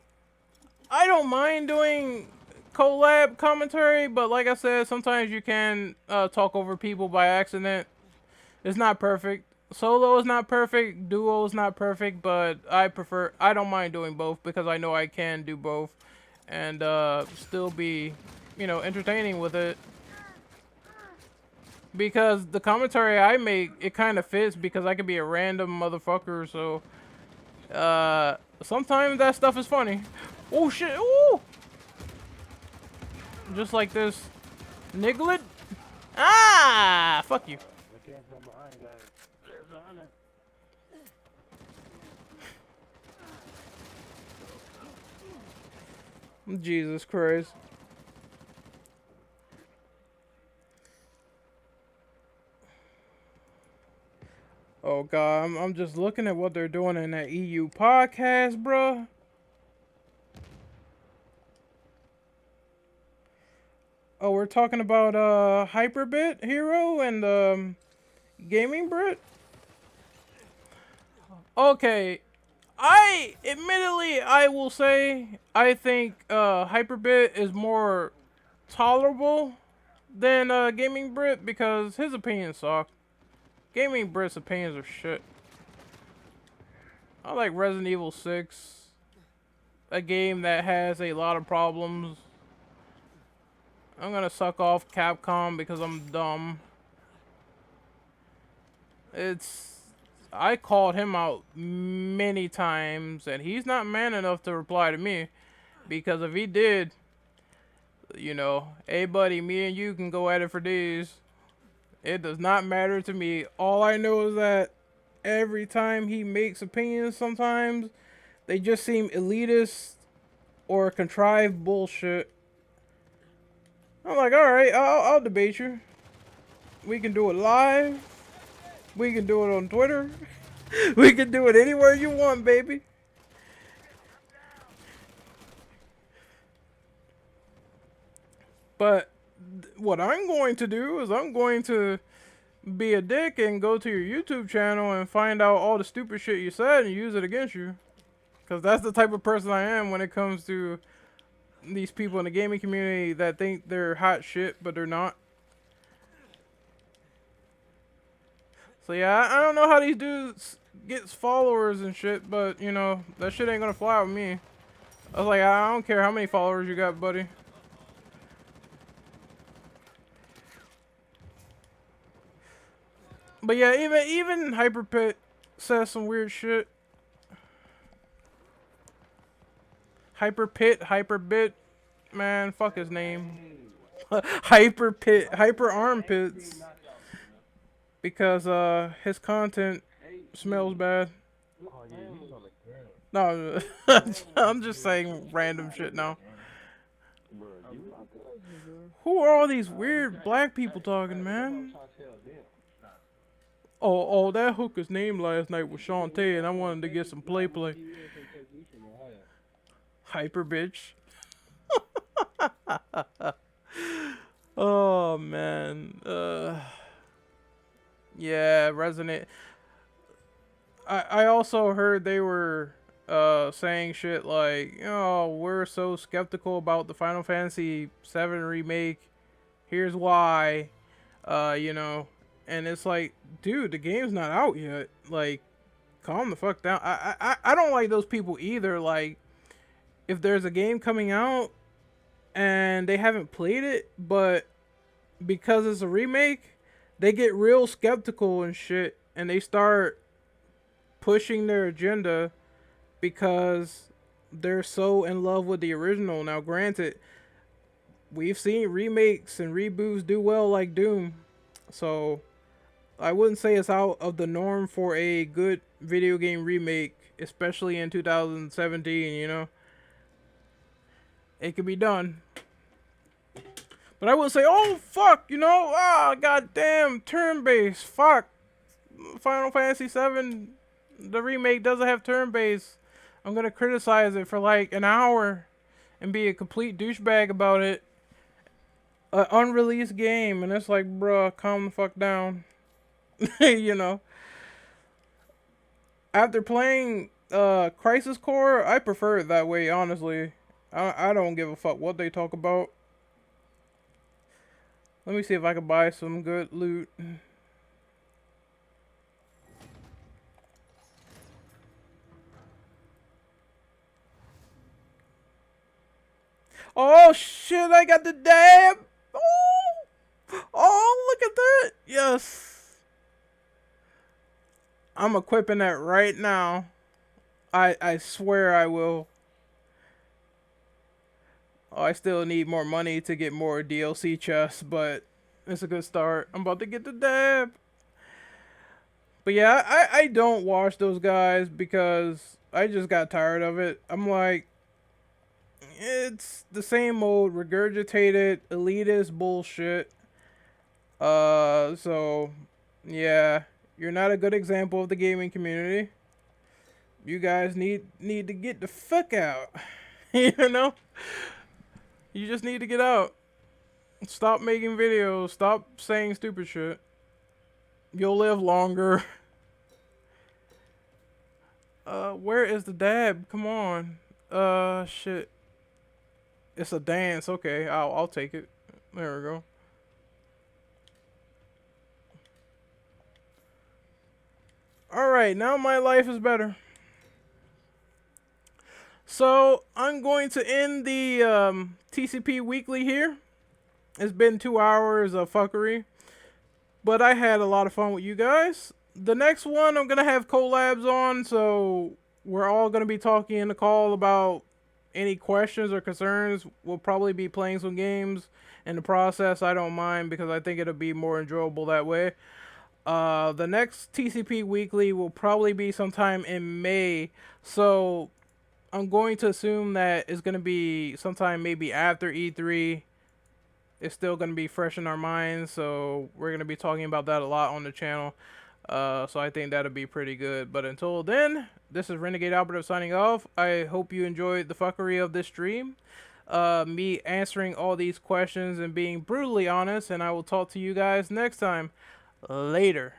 don't mind doing collab commentary, but like I said, sometimes you can talk over people by accident. It's not perfect. Solo is not perfect. Duo is not perfect, but I don't mind doing both because I know I can do both and still be, entertaining with it. Because the commentary I make, it kind of fits because I could be a random motherfucker, so sometimes that stuff is funny. Oh shit! Ooh! Just like this. Niglet? Ah! Fuck you. I came from behind, guys. There's a hunter. Jesus Christ. Oh god, I'm just looking at what they're doing in that EU podcast, bruh. Oh, we're talking about Hyperbit Hero and Gaming Brit? Okay. I will say I think Hyperbit is more tolerable than Gaming Brit because his opinions suck. Gaming Brit's opinions are shit. I like Resident Evil 6, a game that has a lot of problems. I'm gonna suck off Capcom because I'm dumb. It's I called him out many times and he's not man enough to reply to me because if he did, hey buddy, me and you can go at it for days. It does not matter to me. All I know is that every time he makes opinions sometimes they just seem elitist or contrived bullshit. I'm like, alright, I'll debate you. We can do it live. We can do it on Twitter. We can do it anywhere you want, baby. But what I'm going to do is I'm going to be a dick and go to your YouTube channel and find out all the stupid shit you said and use it against you. Because that's the type of person I am when it comes to these people in the gaming community that think they're hot shit, but they're not. So yeah, I don't know how these dudes gets followers and shit, but that shit ain't gonna fly with me. I was like, I don't care how many followers you got, buddy. But yeah, even Hyperpit says some weird shit. Hyperbit, man, fuck his name. Hyper armpits. Because his content smells bad. Oh, yeah, he was on the game. No, I'm just saying random shit now. Bro, you my cousin, bro. Who are all these weird black people talking, man? Oh, that hooker's name last night was Shantae, and I wanted to get some play. Hyper bitch. Oh man. Yeah, Resident. I also heard they were saying shit like, oh, we're so skeptical about the Final Fantasy VII remake. Here's why. And it's like, dude, the game's not out yet. Like, calm the fuck down. I don't like those people either. Like, if there's a game coming out and they haven't played it, but because it's a remake, they get real skeptical and shit, and they start pushing their agenda because they're so in love with the original. Now, granted, we've seen remakes and reboots do well like Doom, So I wouldn't say it's out of the norm for a good video game remake, especially in 2017, you know. It could be done. But I wouldn't say, oh fuck, you know, goddamn, turn-based, fuck. Final Fantasy VII, the remake doesn't have turn-based. I'm gonna criticize it for like an hour and be a complete douchebag about it. An unreleased game, and it's like, bruh, calm the fuck down. You know. After playing Crisis Core, I prefer it that way, honestly. I don't give a fuck what they talk about. Let me see if I can buy some good loot. Oh shit, I got the dab! Oh, look at that! Yes! I'm equipping that right now. I swear I will. Oh, I still need more money to get more DLC chests, but it's a good start. I'm about to get the dab. But yeah, I don't watch those guys because I just got tired of it. I'm like, it's the same old regurgitated elitist bullshit. So yeah, you're not a good example of the gaming community. You guys need to get the fuck out. You know? You just need to get out. Stop making videos. Stop saying stupid shit. You'll live longer. Where is the dab? Come on. Shit. It's a dance. Okay, I'll take it. There we go. Alright, now my life is better. So, I'm going to end the TCP weekly here. It's been 2 hours of fuckery. But I had a lot of fun with you guys. The next one I'm going to have collabs on, so we're all going to be talking in the call about any questions or concerns. We'll probably be playing some games in the process. I don't mind because I think it'll be more enjoyable that way. The next TCP weekly will probably be sometime in May, so I'm going to assume that it's going to be sometime maybe after E3. It's still going to be fresh in our minds, so we're going to be talking about that a lot on the channel. So I think that'll be pretty good. But until then, this is Renegade Operative signing off. I hope you enjoyed the fuckery of this stream. Me answering all these questions and being brutally honest, and I will talk to you guys next time. Later.